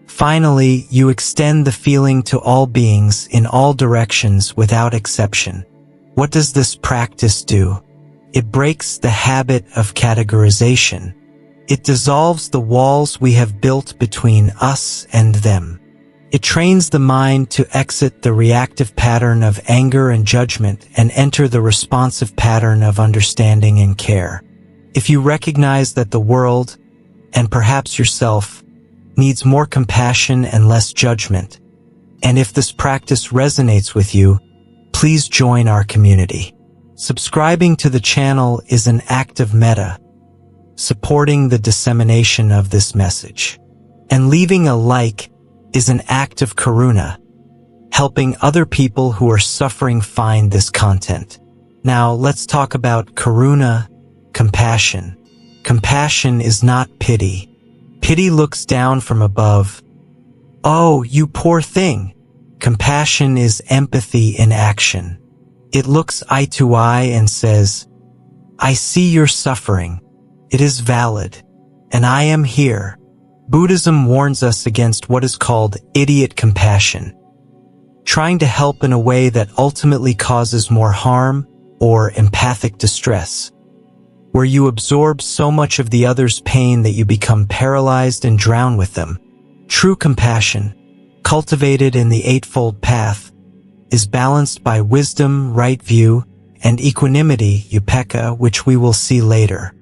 Finally, you extend the feeling to all beings in all directions without exception. What does this practice do? It breaks the habit of categorization. It dissolves the walls we have built between us and them. It trains the mind to exit the reactive pattern of anger and judgment and enter the responsive pattern of understanding and care. If you recognize that the world, and perhaps yourself, needs more compassion and less judgment, and if this practice resonates with you, please join our community. Subscribing to the channel is an act of metta, supporting the dissemination of this message. And leaving a like is an act of karuna, helping other people who are suffering find this content. Now, let's talk about karuna, compassion. Compassion is not pity. Pity looks down from above. Oh, you poor thing. Compassion is empathy in action. It looks eye to eye and says, I see your suffering. It is valid, and I am here. Buddhism warns us against what is called idiot compassion. trying to help in a way that ultimately causes more harm or empathic distress, where you absorb so much of the other's pain that you become paralyzed and drown with them. True compassion, cultivated in the Eightfold Path, is balanced by wisdom, right view, and equanimity, upekkha, which we will see later.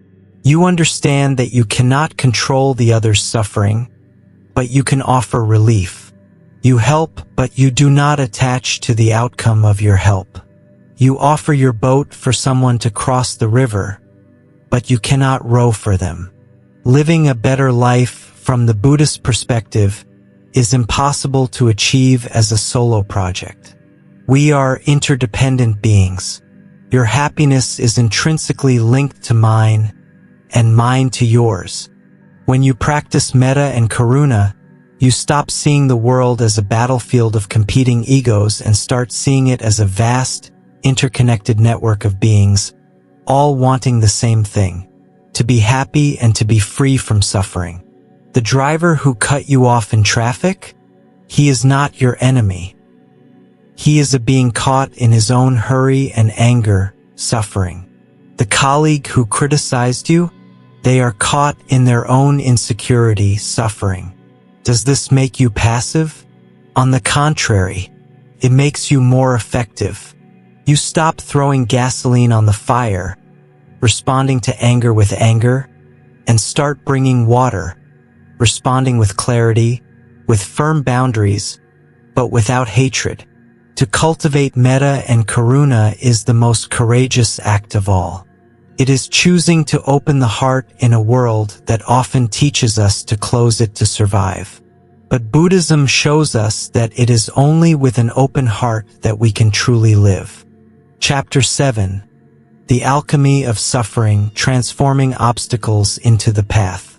You understand that you cannot control the other's suffering, but you can offer relief. You help, but you do not attach to the outcome of your help. You offer your boat for someone to cross the river, but you cannot row for them. Living a better life from the Buddhist perspective is impossible to achieve as a solo project. We are interdependent beings. Your happiness is intrinsically linked to mine, and mine to yours. When you practice metta and karuna, you stop seeing the world as a battlefield of competing egos and start seeing it as a vast, interconnected network of beings, all wanting the same thing: to be happy and to be free from suffering. The driver who cut you off in traffic? He is not your enemy. He is a being caught in his own hurry and anger, suffering. The colleague who criticized you? They are caught in their own insecurity, suffering. Does this make you passive? On the contrary, it makes you more effective. You stop throwing gasoline on the fire, responding to anger with anger, and start bringing water, responding with clarity, with firm boundaries, but without hatred. To cultivate metta and karuna is the most courageous act of all. It is choosing to open the heart in a world that often teaches us to close it to survive. But Buddhism shows us that it is only with an open heart that we can truly live. Chapter 7. The Alchemy of Suffering, Transforming Obstacles into the Path.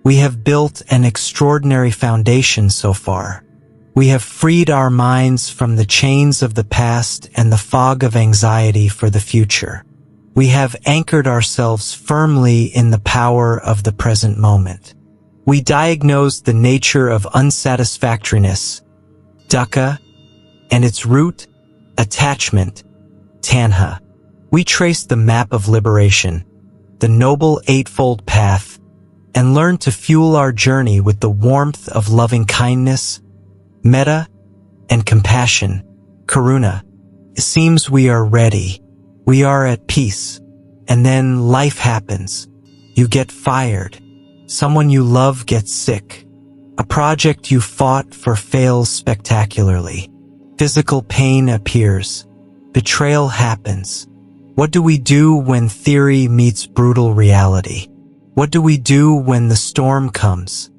We have built an extraordinary foundation so far. We have freed our minds from the chains of the past and the fog of anxiety for the future. We have anchored ourselves firmly in the power of the present moment. We diagnosed the nature of unsatisfactoriness, dukkha, and its root, attachment, tanha. We traced the map of liberation, the Noble Eightfold Path, and learned to fuel our journey with the warmth of loving kindness, metta, and compassion, karuna. It seems we are ready. We are at peace. And then life happens. You get fired. Someone you love gets sick. A project you fought for fails spectacularly. Physical pain appears. Betrayal happens. What do we do when theory meets brutal reality? What do we do when the storm comes?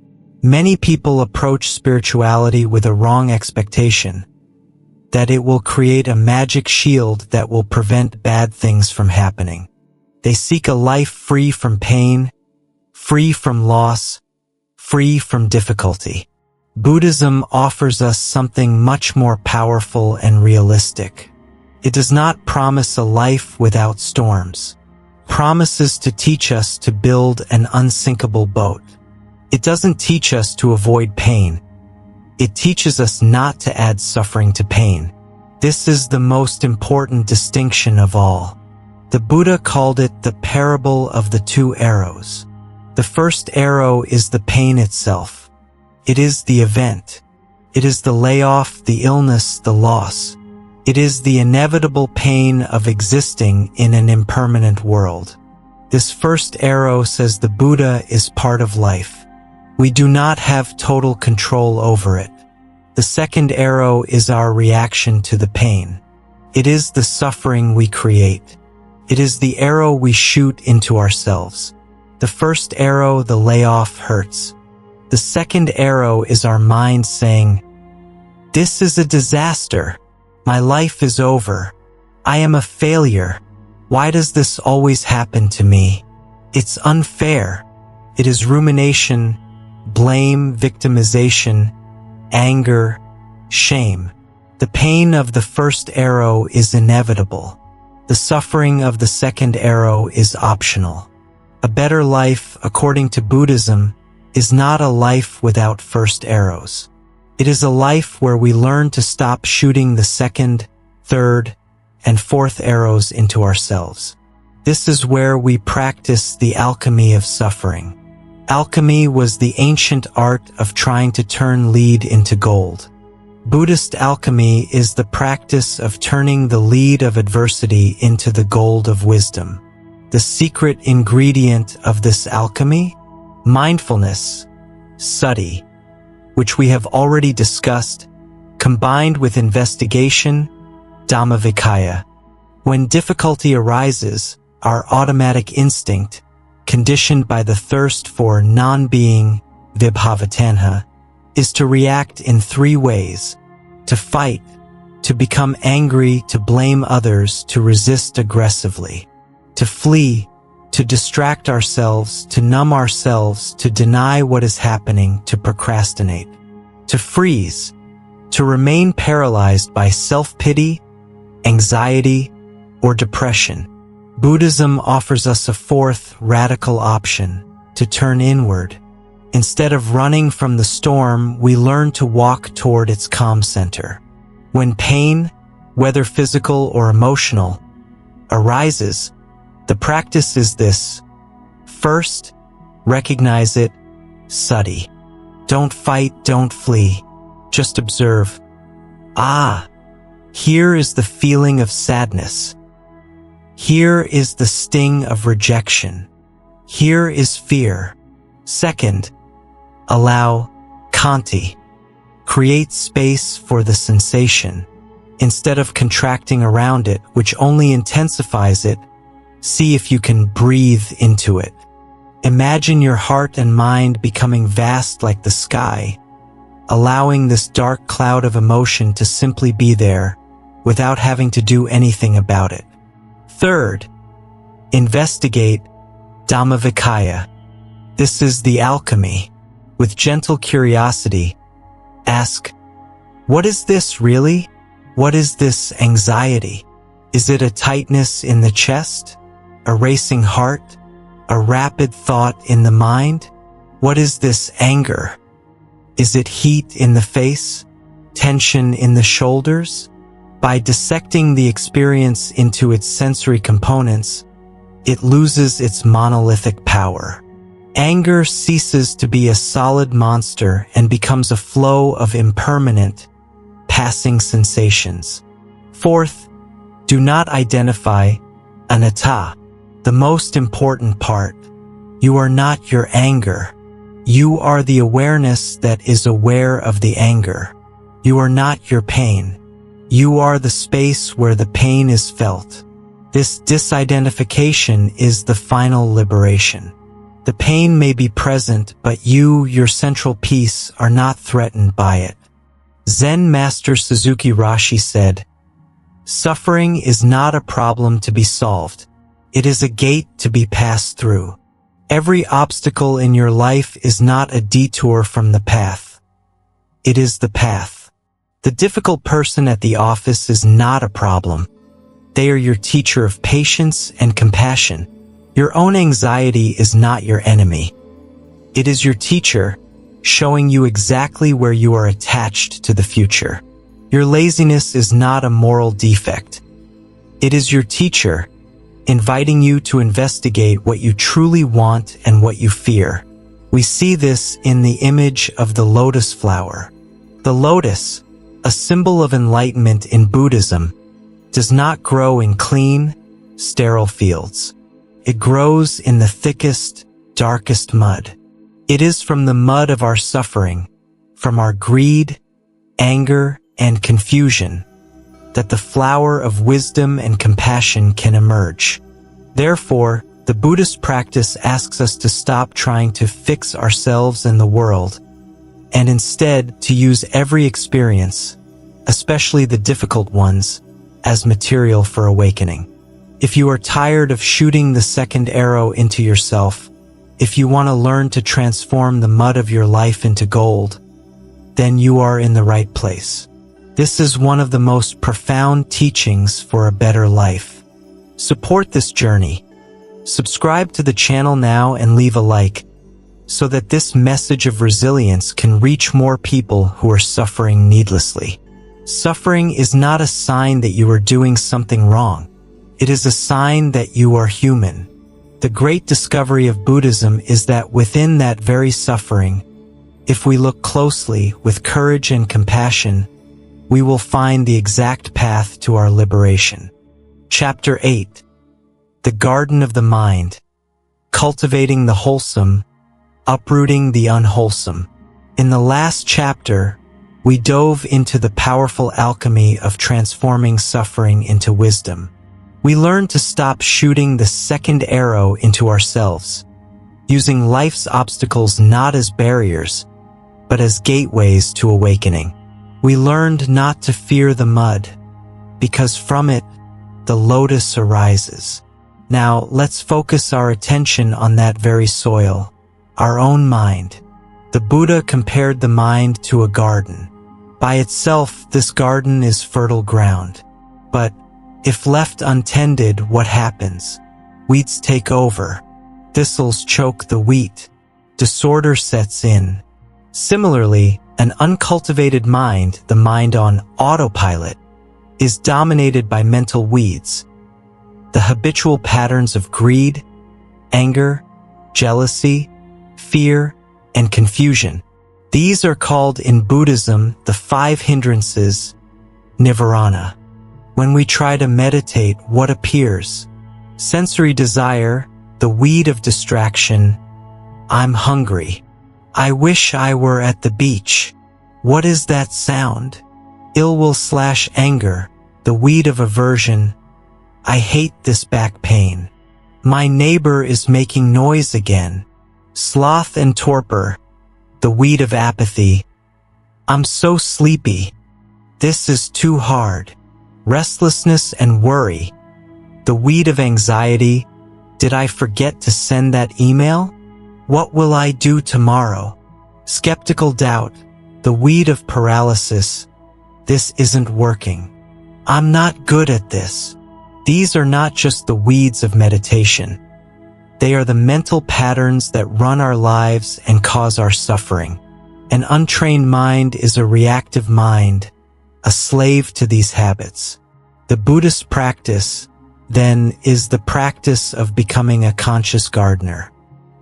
Many people approach spirituality with a wrong expectation, that it will create a magic shield that will prevent bad things from happening. They seek a life free from pain, free from loss, free from difficulty. Buddhism offers us something much more powerful and realistic. It does not promise a life without storms. It promises to teach us to build an unsinkable boat. It doesn't teach us to avoid pain. It teaches us not to add suffering to pain. This is the most important distinction of all. The Buddha called it the parable of the two arrows. The first arrow is the pain itself. It is the event. It is the layoff, the illness, the loss. It is the inevitable pain of existing in an impermanent world. This first arrow, says the Buddha, is part of life. We do not have total control over it. The second arrow is our reaction to the pain. It is the suffering we create. It is the arrow we shoot into ourselves. The first arrow, the layoff, hurts. The second arrow is our mind saying, "This is a disaster. My life is over. I am a failure. Why does this always happen to me? It's unfair." It is rumination, blame, victimization, anger, shame. The pain of the first arrow is inevitable. The suffering of the second arrow is optional. A better life, according to Buddhism, is not a life without first arrows. It is a life where we learn to stop shooting the second, third, and fourth arrows into ourselves. This is where we practice the alchemy of suffering. Alchemy was the ancient art of trying to turn lead into gold. Buddhist alchemy is the practice of turning the lead of adversity into the gold of wisdom. The secret ingredient of this alchemy? Mindfulness, sati, which we have already discussed, combined with investigation, Dhammavicaya. When difficulty arises, our automatic instinct, conditioned by the thirst for non-being, vibhavatanha, is to react in three ways: to fight, to become angry, to blame others, to resist aggressively, to flee, to distract ourselves, to numb ourselves, to deny what is happening, to procrastinate, to freeze, to remain paralyzed by self-pity, anxiety, or depression. Buddhism offers us a fourth radical option: to turn inward. Instead of running from the storm, we learn to walk toward its calm center. When pain, whether physical or emotional, arises, the practice is this. First, recognize it, sati. Don't fight, don't flee. Just observe. Ah, here is the feeling of sadness. Here is the sting of rejection. Here is fear. Second, allow khanti. Create space for the sensation. Instead of contracting around it, which only intensifies it, see if you can breathe into it. Imagine your heart and mind becoming vast like the sky, allowing this dark cloud of emotion to simply be there without having to do anything about it. Third, investigate Dhammavicaya. This is the alchemy. With gentle curiosity, ask, what is this really? What is this anxiety? Is it a tightness in the chest? A racing heart? A rapid thought in the mind? What is this anger? Is it heat in the face? Tension in the shoulders? By dissecting the experience into its sensory components, it loses its monolithic power. Anger ceases to be a solid monster and becomes a flow of impermanent, passing sensations. Fourth, do not identify anatta, the most important part. You are not your anger. You are the awareness that is aware of the anger. You are not your pain. You are the space where the pain is felt. This disidentification is the final liberation. The pain may be present, but you, your central peace, are not threatened by it. Zen Master Suzuki Roshi said, "Suffering is not a problem to be solved. It is a gate to be passed through. Every obstacle in your life is not a detour from the path. It is the path. The difficult person at the office is not a problem. They are your teacher of patience and compassion. Your own anxiety is not your enemy. It is your teacher, showing you exactly where you are attached to the future. Your laziness is not a moral defect. It is your teacher, inviting you to investigate what you truly want and what you fear. We see this in the image of the lotus flower. The lotus, a symbol of enlightenment in Buddhism, does not grow in clean, sterile fields. It grows in the thickest, darkest mud. It is from the mud of our suffering, from our greed, anger, and confusion, that the flower of wisdom and compassion can emerge. Therefore, the Buddhist practice asks us to stop trying to fix ourselves and the world, and instead to use every experience, especially the difficult ones, as material for awakening. If you are tired of shooting the second arrow into yourself, if you want to learn to transform the mud of your life into gold, then you are in the right place. This is one of the most profound teachings for a better life. Support this journey. Subscribe to the channel now and leave a like. so that this message of resilience can reach more people who are suffering needlessly. Suffering is not a sign that you are doing something wrong. It is a sign that you are human. The great discovery of Buddhism is that within that very suffering, if we look closely with courage and compassion, we will find the exact path to our liberation. Chapter 8. The Garden of the Mind. Cultivating the wholesome, uprooting the unwholesome. In the last chapter, we dove into the powerful alchemy of transforming suffering into wisdom. We learned to stop shooting the second arrow into ourselves, using life's obstacles not as barriers, but as gateways to awakening. We learned not to fear the mud, because from it, the lotus arises. Now, let's focus our attention on that very soil, our own mind. The Buddha compared the mind to a garden. By itself, this garden is fertile ground. But if left untended, what happens? Weeds take over. Thistles choke the wheat. Disorder sets in. Similarly, an uncultivated mind, the mind on autopilot, is dominated by mental weeds. The habitual patterns of greed, anger, jealousy, fear, and confusion. These are called in Buddhism the 5 hindrances, nirvana. When we try to meditate, what appears? Sensory desire, the weed of distraction. I'm hungry. I wish I were at the beach. What is that sound? Ill will / anger, the weed of aversion. I hate this back pain. My neighbor is making noise again. Sloth and torpor, the weed of apathy. I'm so sleepy. This is too hard. Restlessness and worry, the weed of anxiety. Did I forget to send that email? What will I do tomorrow? Skeptical doubt, the weed of paralysis. This isn't working. I'm not good at this. These are not just the weeds of meditation. They are the mental patterns that run our lives and cause our suffering. An untrained mind is a reactive mind, a slave to these habits. The Buddhist practice, then, is the practice of becoming a conscious gardener.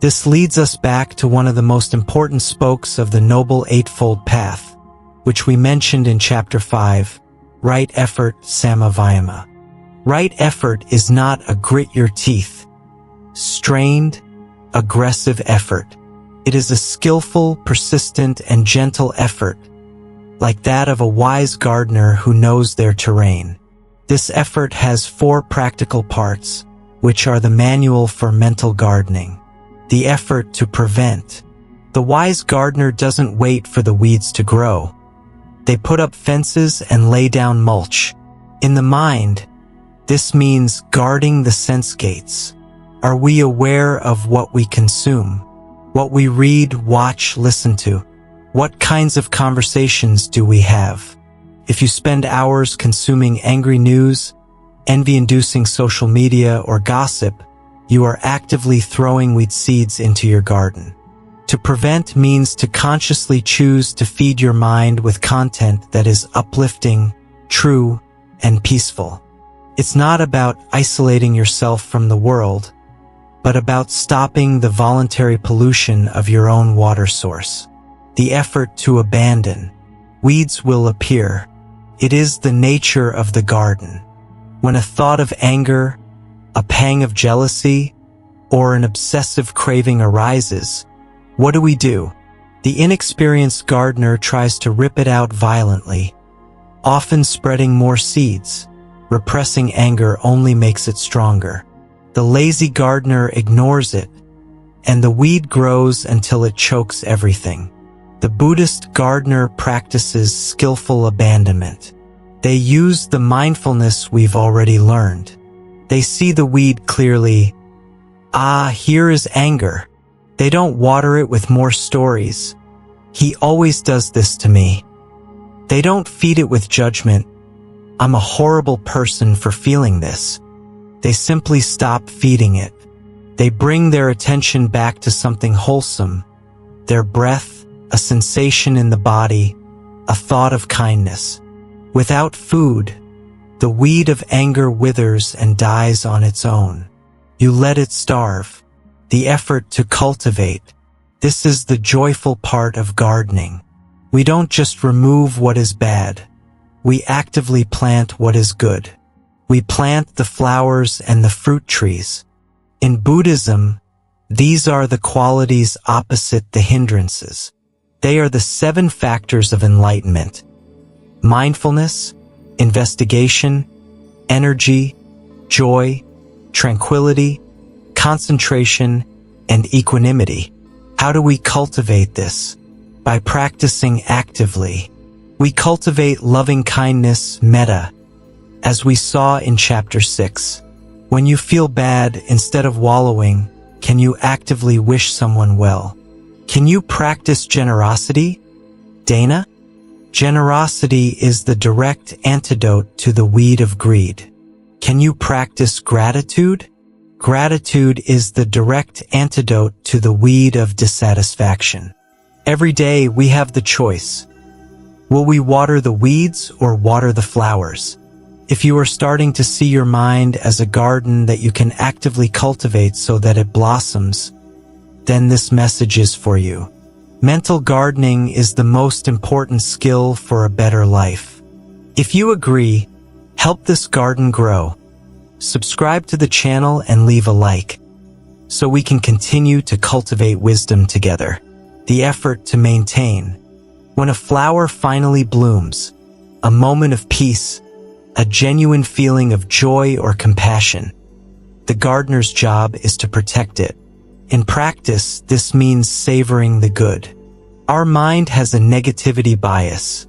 This leads us back to one of the most important spokes of the Noble Eightfold Path, which we mentioned in Chapter 5, right effort, samavayama. Right effort is not a grit your teeth, strained, aggressive effort. It is a skillful, persistent, and gentle effort, like that of a wise gardener who knows their terrain. This effort has 4 practical parts, which are the manual for mental gardening. The effort to prevent. The wise gardener doesn't wait for the weeds to grow. They put up fences and lay down mulch. In the mind, this means guarding the sense gates. Are we aware of what we consume? What we read, watch, listen to? What kinds of conversations do we have? If you spend hours consuming angry news, envy-inducing social media, or gossip, you are actively throwing weed seeds into your garden. To prevent means to consciously choose to feed your mind with content that is uplifting, true, and peaceful. It's not about isolating yourself from the world, but about stopping the voluntary pollution of your own water source. The effort to abandon. Weeds will appear. It is the nature of the garden. When a thought of anger, a pang of jealousy, or an obsessive craving arises, what do? The inexperienced gardener tries to rip it out violently, often spreading more seeds. Repressing anger only makes it stronger. The lazy gardener ignores it, and the weed grows until it chokes everything. The Buddhist gardener practices skillful abandonment. They use the mindfulness we've already learned. They see the weed clearly. Here is anger. They don't water it with more stories. He always does this to me. They don't feed it with judgment. I'm a horrible person for feeling this. They simply stop feeding it. They bring their attention back to something wholesome, their breath, a sensation in the body, a thought of kindness. Without food, the weed of anger withers and dies on its own. You let it starve. The effort to cultivate. This is the joyful part of gardening. We don't just remove what is bad. We actively plant what is good. We plant the flowers and the fruit trees. In Buddhism, these are the qualities opposite the hindrances. They are the 7 factors of enlightenment: mindfulness, investigation, energy, joy, tranquility, concentration, and equanimity. How do we cultivate this? By practicing actively. We cultivate loving kindness, metta, as we saw in chapter 6. When you feel bad, instead of wallowing, can you actively wish someone well? Can you practice generosity? Dana? Generosity is the direct antidote to the weed of greed. Can you practice gratitude? Gratitude is the direct antidote to the weed of dissatisfaction. Every day we have the choice. Will we water the weeds or water the flowers? If you are starting to see your mind as a garden that you can actively cultivate so that it blossoms, then this message is for you. Mental gardening is the most important skill for a better life. If you agree, help this garden grow. Subscribe to the channel and leave a like, so we can continue to cultivate wisdom together. The effort to maintain. When a flower finally blooms, a moment of peace, a genuine feeling of joy or compassion, the gardener's job is to protect it. In practice, this means savoring the good. Our mind has a negativity bias.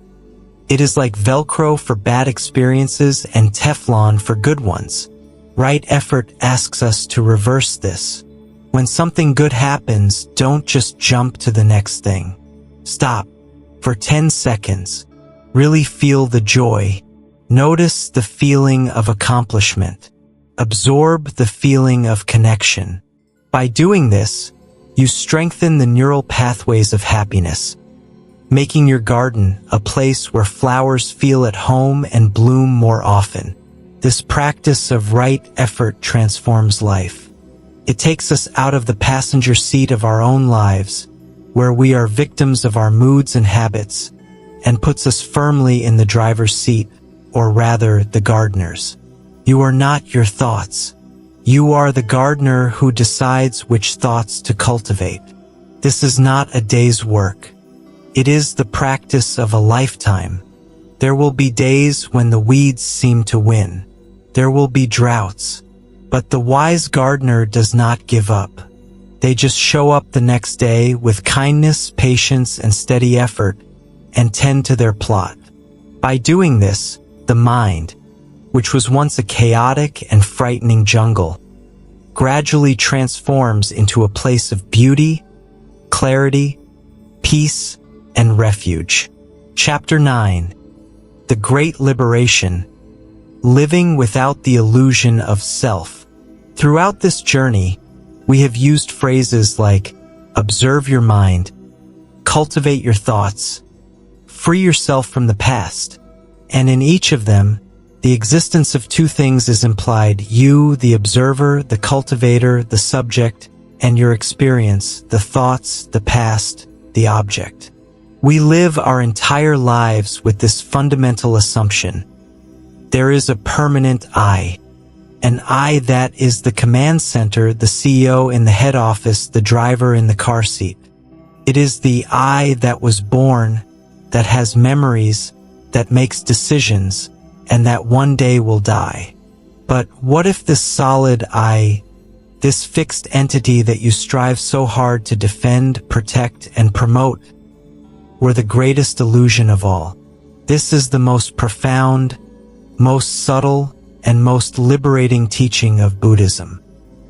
It is like Velcro for bad experiences and Teflon for good ones. Right effort asks us to reverse this. When something good happens, don't just jump to the next thing. Stop for 10 seconds. Really feel the joy. Notice the feeling of accomplishment. Absorb the feeling of connection. By doing this, you strengthen the neural pathways of happiness, making your garden a place where flowers feel at home and bloom more often. This practice of right effort transforms life. It takes us out of the passenger seat of our own lives, where we are victims of our moods and habits, and puts us firmly in the driver's seat, or rather, the gardener's. You are not your thoughts. You are the gardener who decides which thoughts to cultivate. This is not a day's work. It is the practice of a lifetime. There will be days when the weeds seem to win. There will be droughts. But the wise gardener does not give up. They just show up the next day with kindness, patience, and steady effort, and tend to their plot. By doing this, the mind, which was once a chaotic and frightening jungle, gradually transforms into a place of beauty, clarity, peace, and refuge. Chapter 9. The Great Liberation. Living without the illusion of self. Throughout this journey, we have used phrases like observe your mind, cultivate your thoughts, free yourself from the past, and in each of them, the existence of 2 things is implied: you, the observer, the cultivator, the subject, and your experience, the thoughts, the past, the object. We live our entire lives with this fundamental assumption. There is a permanent I, an I that is the command center, the CEO in the head office, the driver in the car seat. It is the I that was born, that has memories, that makes decisions, and that one day will die. But what if this solid I, this fixed entity that you strive so hard to defend, protect, and promote, were the greatest illusion of all? This is the most profound, most subtle, and most liberating teaching of Buddhism.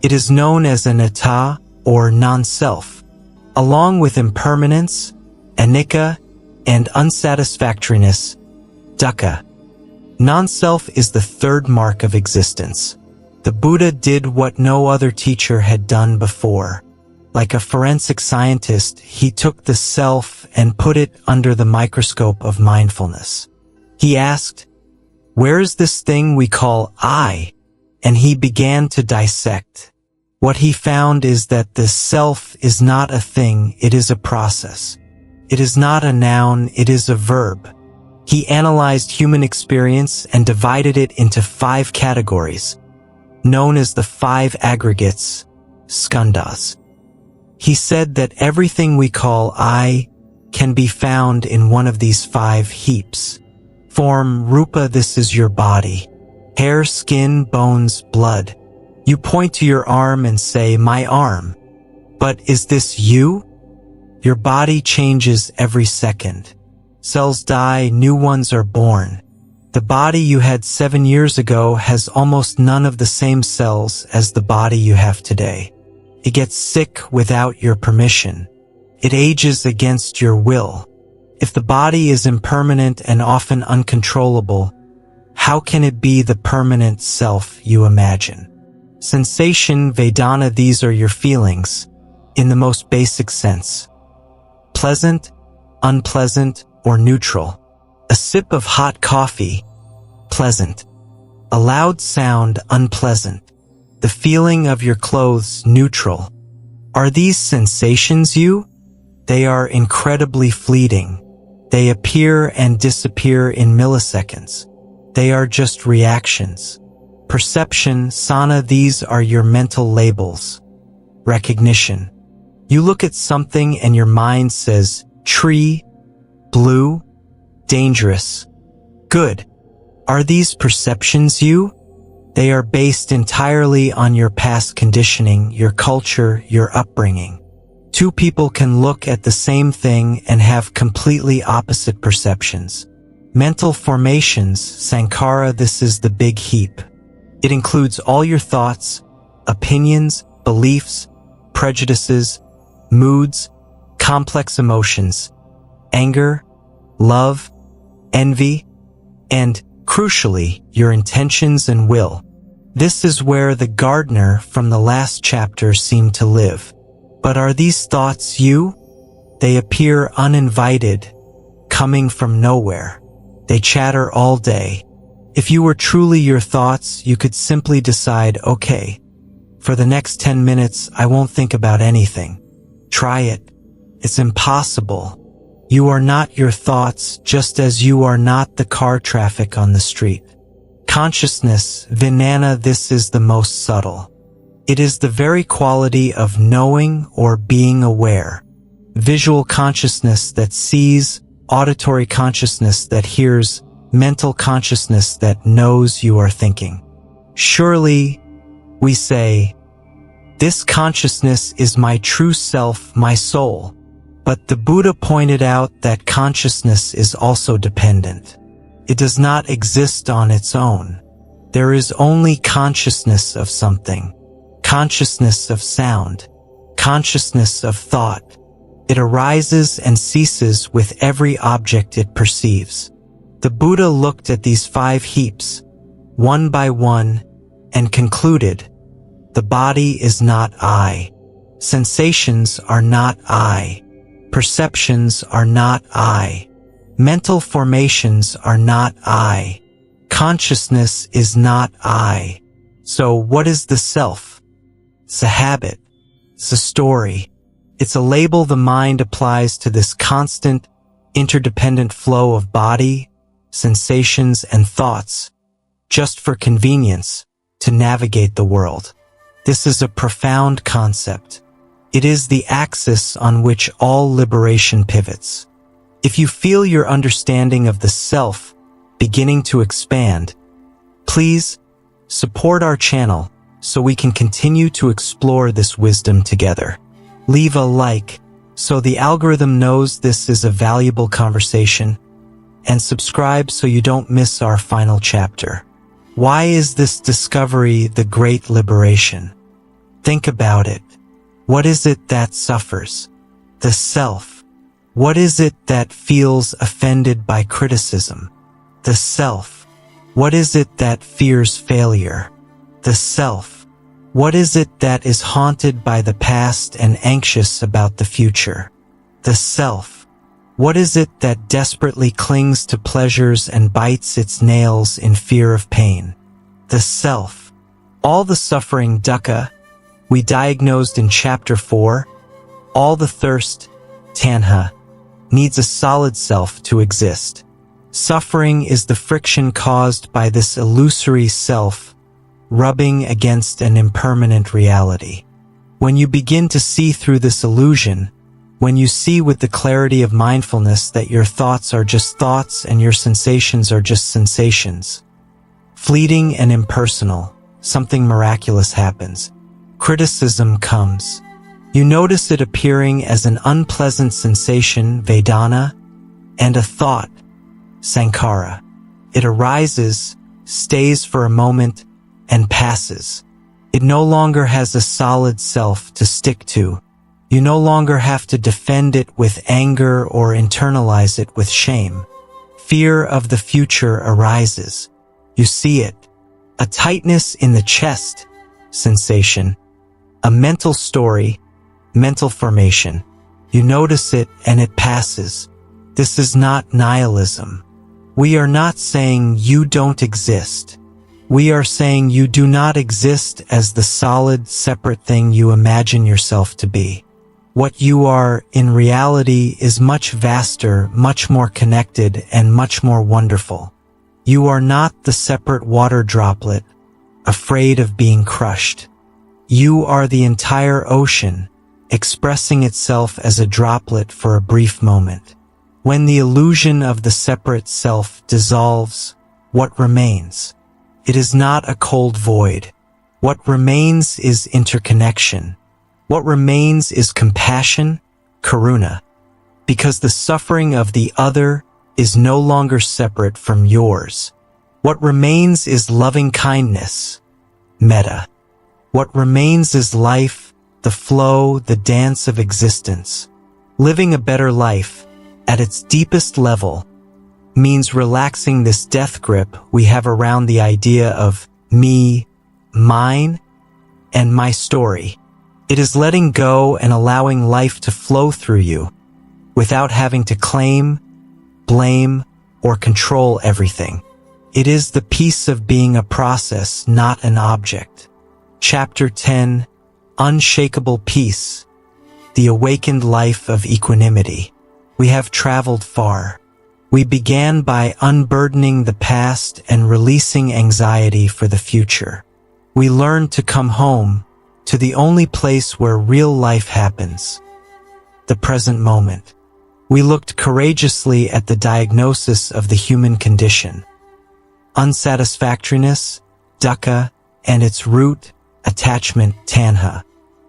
It is known as anatta, or non-self, along with impermanence, anicca, and unsatisfactoriness, dukkha. Non-self is the 3rd mark of existence. The Buddha did what no other teacher had done before. Like a forensic scientist, he took the self and put it under the microscope of mindfulness. He asked, "Where is this thing we call I?" And he began to dissect. What he found is that the self is not a thing, it is a process. It is not a noun, it is a verb. He analyzed human experience and divided it into 5 categories, known as the 5 aggregates, skandhas. He said that everything we call I can be found in one of these 5 heaps. Form, rupa, this is your body. Hair, skin, bones, blood. You point to your arm and say, "My arm." But is this you? Your body changes every second. Cells die, new ones are born. The body you had 7 years ago has almost none of the same cells as the body you have today. It gets sick without your permission. It ages against your will. If the body is impermanent and often uncontrollable, how can it be the permanent self you imagine? Sensation, Vedana, these are your feelings, in the most basic sense. Pleasant, unpleasant, or neutral. A sip of hot coffee, pleasant. A loud sound, unpleasant. The feeling of your clothes, neutral. Are these sensations you? They are incredibly fleeting. They appear and disappear in milliseconds. They are just reactions. Perception, sana, these are your mental labels. Recognition. You look at something and your mind says, tree, blue, dangerous, good. Are these perceptions you? They are based entirely on your past conditioning, your culture, your upbringing. 2 people can look at the same thing and have completely opposite perceptions. Mental formations, sankhara, this is the big heap. It includes all your thoughts, opinions, beliefs, prejudices, moods, complex emotions, anger, love, envy, and, crucially, your intentions and will. This is where the gardener from the last chapter seemed to live. But are these thoughts you? They appear uninvited, coming from nowhere. They chatter all day. If you were truly your thoughts, you could simply decide, okay, for the next 10 minutes, I won't think about anything. Try it. It's impossible. You are not your thoughts, just as you are not the car traffic on the street. Consciousness, Vijnana, this is the most subtle. It is the very quality of knowing or being aware. Visual consciousness that sees, auditory consciousness that hears, mental consciousness that knows you are thinking. Surely, we say, this consciousness is my true self, my soul. But the Buddha pointed out that consciousness is also dependent. It does not exist on its own. There is only consciousness of something, consciousness of sound, consciousness of thought. It arises and ceases with every object it perceives. The Buddha looked at these 5 heaps, one by one, and concluded, the body is not I. Sensations are not I. Perceptions are not I. Mental formations are not I. Consciousness is not I. So what is the self? It's a habit. It's a story. It's a label the mind applies to this constant, interdependent flow of body, sensations, and thoughts, just for convenience, to navigate the world. This is a profound concept. It is the axis on which all liberation pivots. If you feel your understanding of the self beginning to expand, please support our channel so we can continue to explore this wisdom together. Leave a like so the algorithm knows this is a valuable conversation, and subscribe so you don't miss our final chapter. Why is this discovery the great liberation? Think about it. What is it that suffers? The self. What is it that feels offended by criticism? The self. What is it that fears failure? The self. What is it that is haunted by the past and anxious about the future? The self. What is it that desperately clings to pleasures and bites its nails in fear of pain? The self. All the suffering, dukkha, we diagnosed in Chapter 4, all the thirst, tanha, needs a solid self to exist. Suffering is the friction caused by this illusory self rubbing against an impermanent reality. When you begin to see through this illusion, when you see with the clarity of mindfulness that your thoughts are just thoughts and your sensations are just sensations, fleeting and impersonal, something miraculous happens. Criticism comes. You notice it appearing as an unpleasant sensation, Vedana, and a thought, Sankhara. It arises, stays for a moment, and passes. It no longer has a solid self to stick to. You no longer have to defend it with anger or internalize it with shame. Fear of the future arises. You see it. A tightness in the chest, sensation. A mental story, mental formation. You notice it and it passes. This is not nihilism. We are not saying you don't exist. We are saying you do not exist as the solid, separate thing you imagine yourself to be. What you are in reality is much vaster, much more connected, and much more wonderful. You are not the separate water droplet, afraid of being crushed. You are the entire ocean, expressing itself as a droplet for a brief moment. When the illusion of the separate self dissolves, what remains? It is not a cold void. What remains is interconnection. What remains is compassion, karuna, because the suffering of the other is no longer separate from yours. What remains is loving kindness, metta. What remains is life, the flow, the dance of existence. Living a better life, at its deepest level, means relaxing this death grip we have around the idea of me, mine, and my story. It is letting go and allowing life to flow through you, without having to claim, blame, or control everything. It is the peace of being a process, not an object. Chapter 10, Unshakable Peace, the awakened life of equanimity. We have traveled far. We began by unburdening the past and releasing anxiety for the future. We learned to come home, to the only place where real life happens, the present moment. We looked courageously at the diagnosis of the human condition, unsatisfactoriness, dukkha, and its root, attachment, tanha.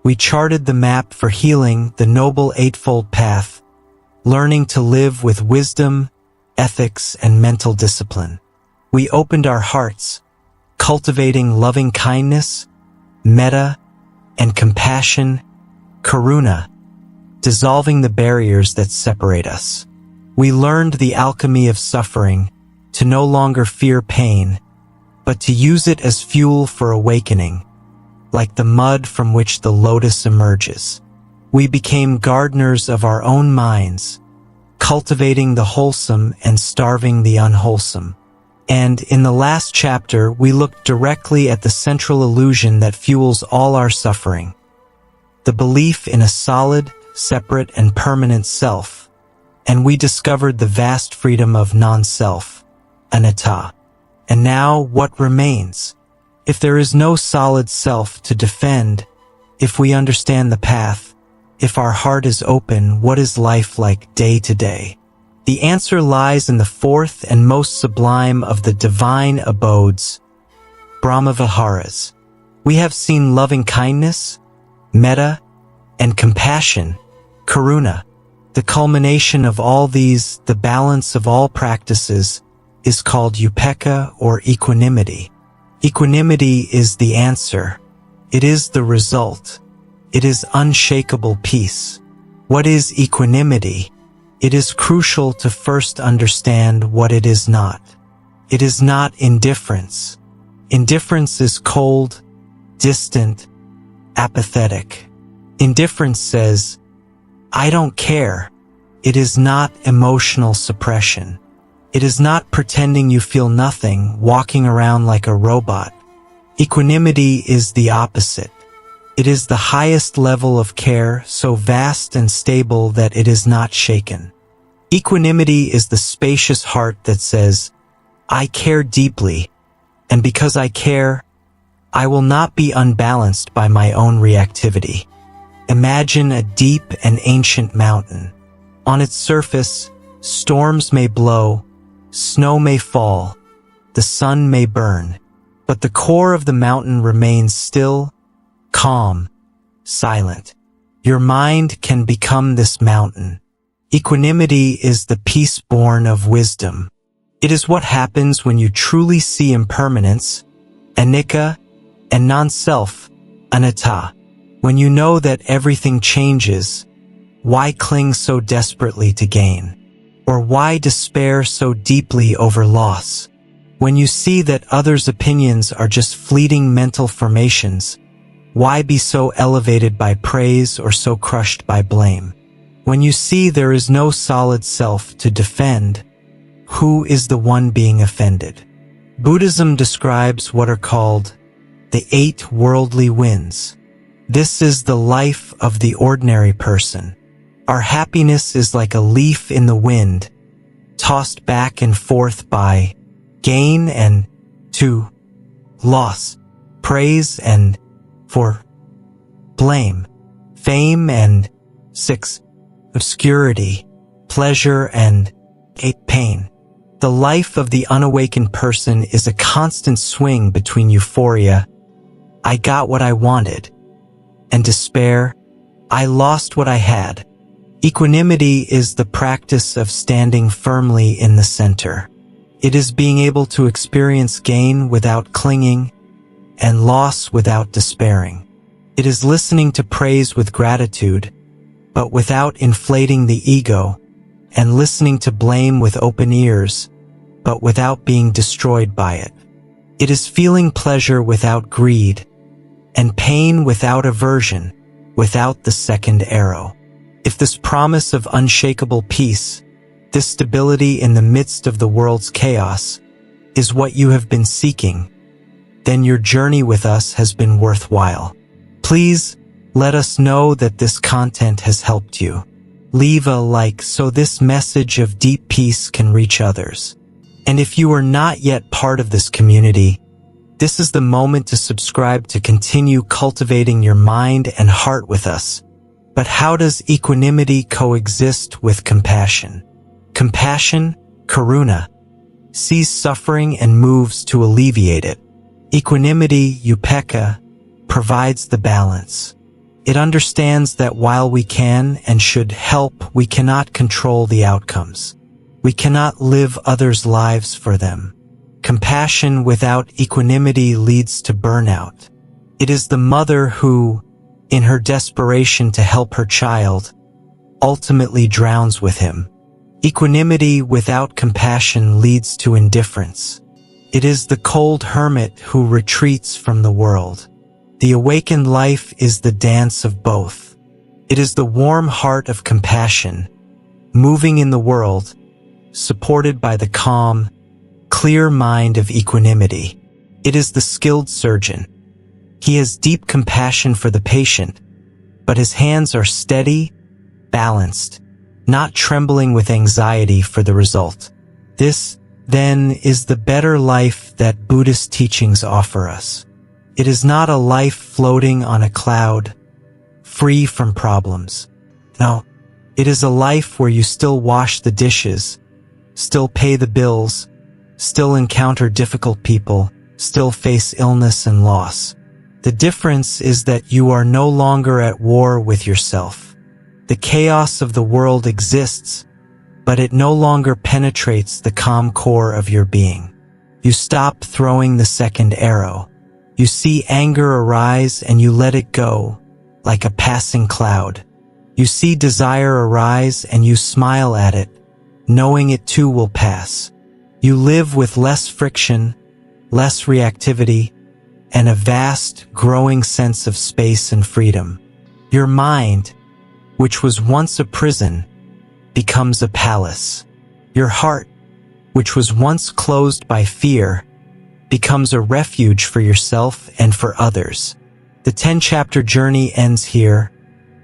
We charted the map for healing, the Noble Eightfold Path, learning to live with wisdom, ethics, and mental discipline. We opened our hearts, cultivating loving kindness, metta, and compassion, karuna, dissolving the barriers that separate us. We learned the alchemy of suffering, to no longer fear pain, but to use it as fuel for awakening, like the mud from which the lotus emerges. We became gardeners of our own minds, cultivating the wholesome and starving the unwholesome. And in the last chapter, we looked directly at the central illusion that fuels all our suffering, the belief in a solid, separate, and permanent self, and we discovered the vast freedom of non-self, anatta. And now, what remains? If there is no solid self to defend, if we understand the path, if our heart is open, what is life like day to day? The answer lies in the fourth and most sublime of the divine abodes, Brahmaviharas. We have seen loving kindness, metta, and compassion, karuna. The culmination of all these, the balance of all practices, is called upekkha or equanimity. Equanimity is the answer. It is the result. It is unshakable peace. What is equanimity? It is crucial to first understand what it is not. It is not indifference. Indifference is cold, distant, apathetic. Indifference says, I don't care. It is not emotional suppression. It is not pretending you feel nothing, walking around like a robot. Equanimity is the opposite. It is the highest level of care, so vast and stable that it is not shaken. Equanimity is the spacious heart that says, I care deeply, and because I care, I will not be unbalanced by my own reactivity. Imagine a deep and ancient mountain. On its surface, storms may blow, snow may fall, the sun may burn, but the core of the mountain remains still, calm, silent. Your mind can become this mountain. Equanimity is the peace born of wisdom. It is what happens when you truly see impermanence, anicca, and non-self, anatta. When you know that everything changes, why cling so desperately to gain? Or why despair so deeply over loss? When you see that others' opinions are just fleeting mental formations, why be so elevated by praise or so crushed by blame? When you see there is no solid self to defend, who is the one being offended? Buddhism describes what are called the 8 worldly winds. This is the life of the ordinary person. Our happiness is like a leaf in the wind, tossed back and forth by gain and to loss, praise and for blame, fame and 6, obscurity, pleasure and 8, pain. The life of the unawakened person is a constant swing between euphoria, I got what I wanted, and despair, I lost what I had. Equanimity is the practice of standing firmly in the center. It is being able to experience gain without clinging and loss without despairing. It is listening to praise with gratitude, but without inflating the ego, and listening to blame with open ears, but without being destroyed by it. It is feeling pleasure without greed, and pain without aversion, without the second arrow. If this promise of unshakable peace, this stability in the midst of the world's chaos, is what you have been seeking, then your journey with us has been worthwhile. Please let us know that this content has helped you. Leave a like so this message of deep peace can reach others. And if you are not yet part of this community, this is the moment to subscribe to continue cultivating your mind and heart with us. But how does equanimity coexist with compassion? Compassion, karuna, sees suffering and moves to alleviate it. Equanimity, upekkha, provides the balance. It understands that while we can and should help, we cannot control the outcomes. We cannot live others' lives for them. Compassion without equanimity leads to burnout. It is the mother who, in her desperation to help her child, ultimately drowns with him. Equanimity without compassion leads to indifference. It is the cold hermit who retreats from the world. The awakened life is the dance of both. It is the warm heart of compassion, moving in the world, supported by the calm, clear mind of equanimity. It is the skilled surgeon. He has deep compassion for the patient, but his hands are steady, balanced, not trembling with anxiety for the result. This, then, is the better life that Buddhist teachings offer us. It is not a life floating on a cloud, free from problems. No, it is a life where you still wash the dishes, still pay the bills, still encounter difficult people, still face illness and loss. The difference is that you are no longer at war with yourself. The chaos of the world exists, but it no longer penetrates the calm core of your being. You stop throwing the second arrow. You see anger arise and you let it go, like a passing cloud. You see desire arise and you smile at it, knowing it too will pass. You live with less friction, less reactivity, and a vast, growing sense of space and freedom. Your mind, which was once a prison, becomes a palace. Your heart, which was once closed by fear, becomes a refuge for yourself and for others. The 10-chapter journey ends here,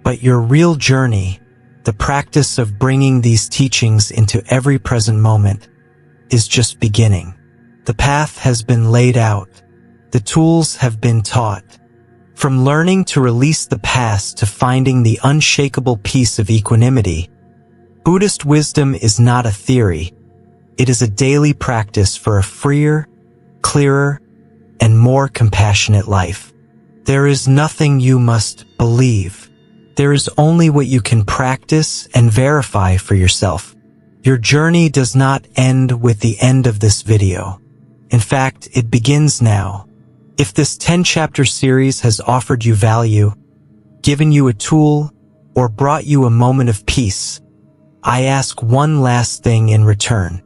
but your real journey, the practice of bringing these teachings into every present moment, is just beginning. The path has been laid out. The tools have been taught. From learning to release the past to finding the unshakable peace of equanimity, Buddhist wisdom is not a theory. It is a daily practice for a freer, clearer, and more compassionate life. There is nothing you must believe. There is only what you can practice and verify for yourself. Your journey does not end with the end of this video. In fact, it begins now. If this 10-chapter series has offered you value, given you a tool, or brought you a moment of peace, I ask one last thing in return.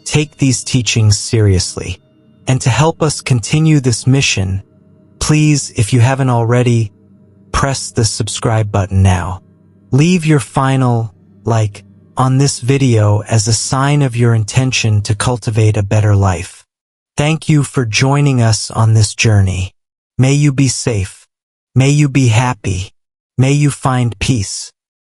Take these teachings seriously. And to help us continue this mission, please, if you haven't already, press the subscribe button now. Leave your final like on this video as a sign of your intention to cultivate a better life. Thank you for joining us on this journey. May you be safe. May you be happy. May you find peace.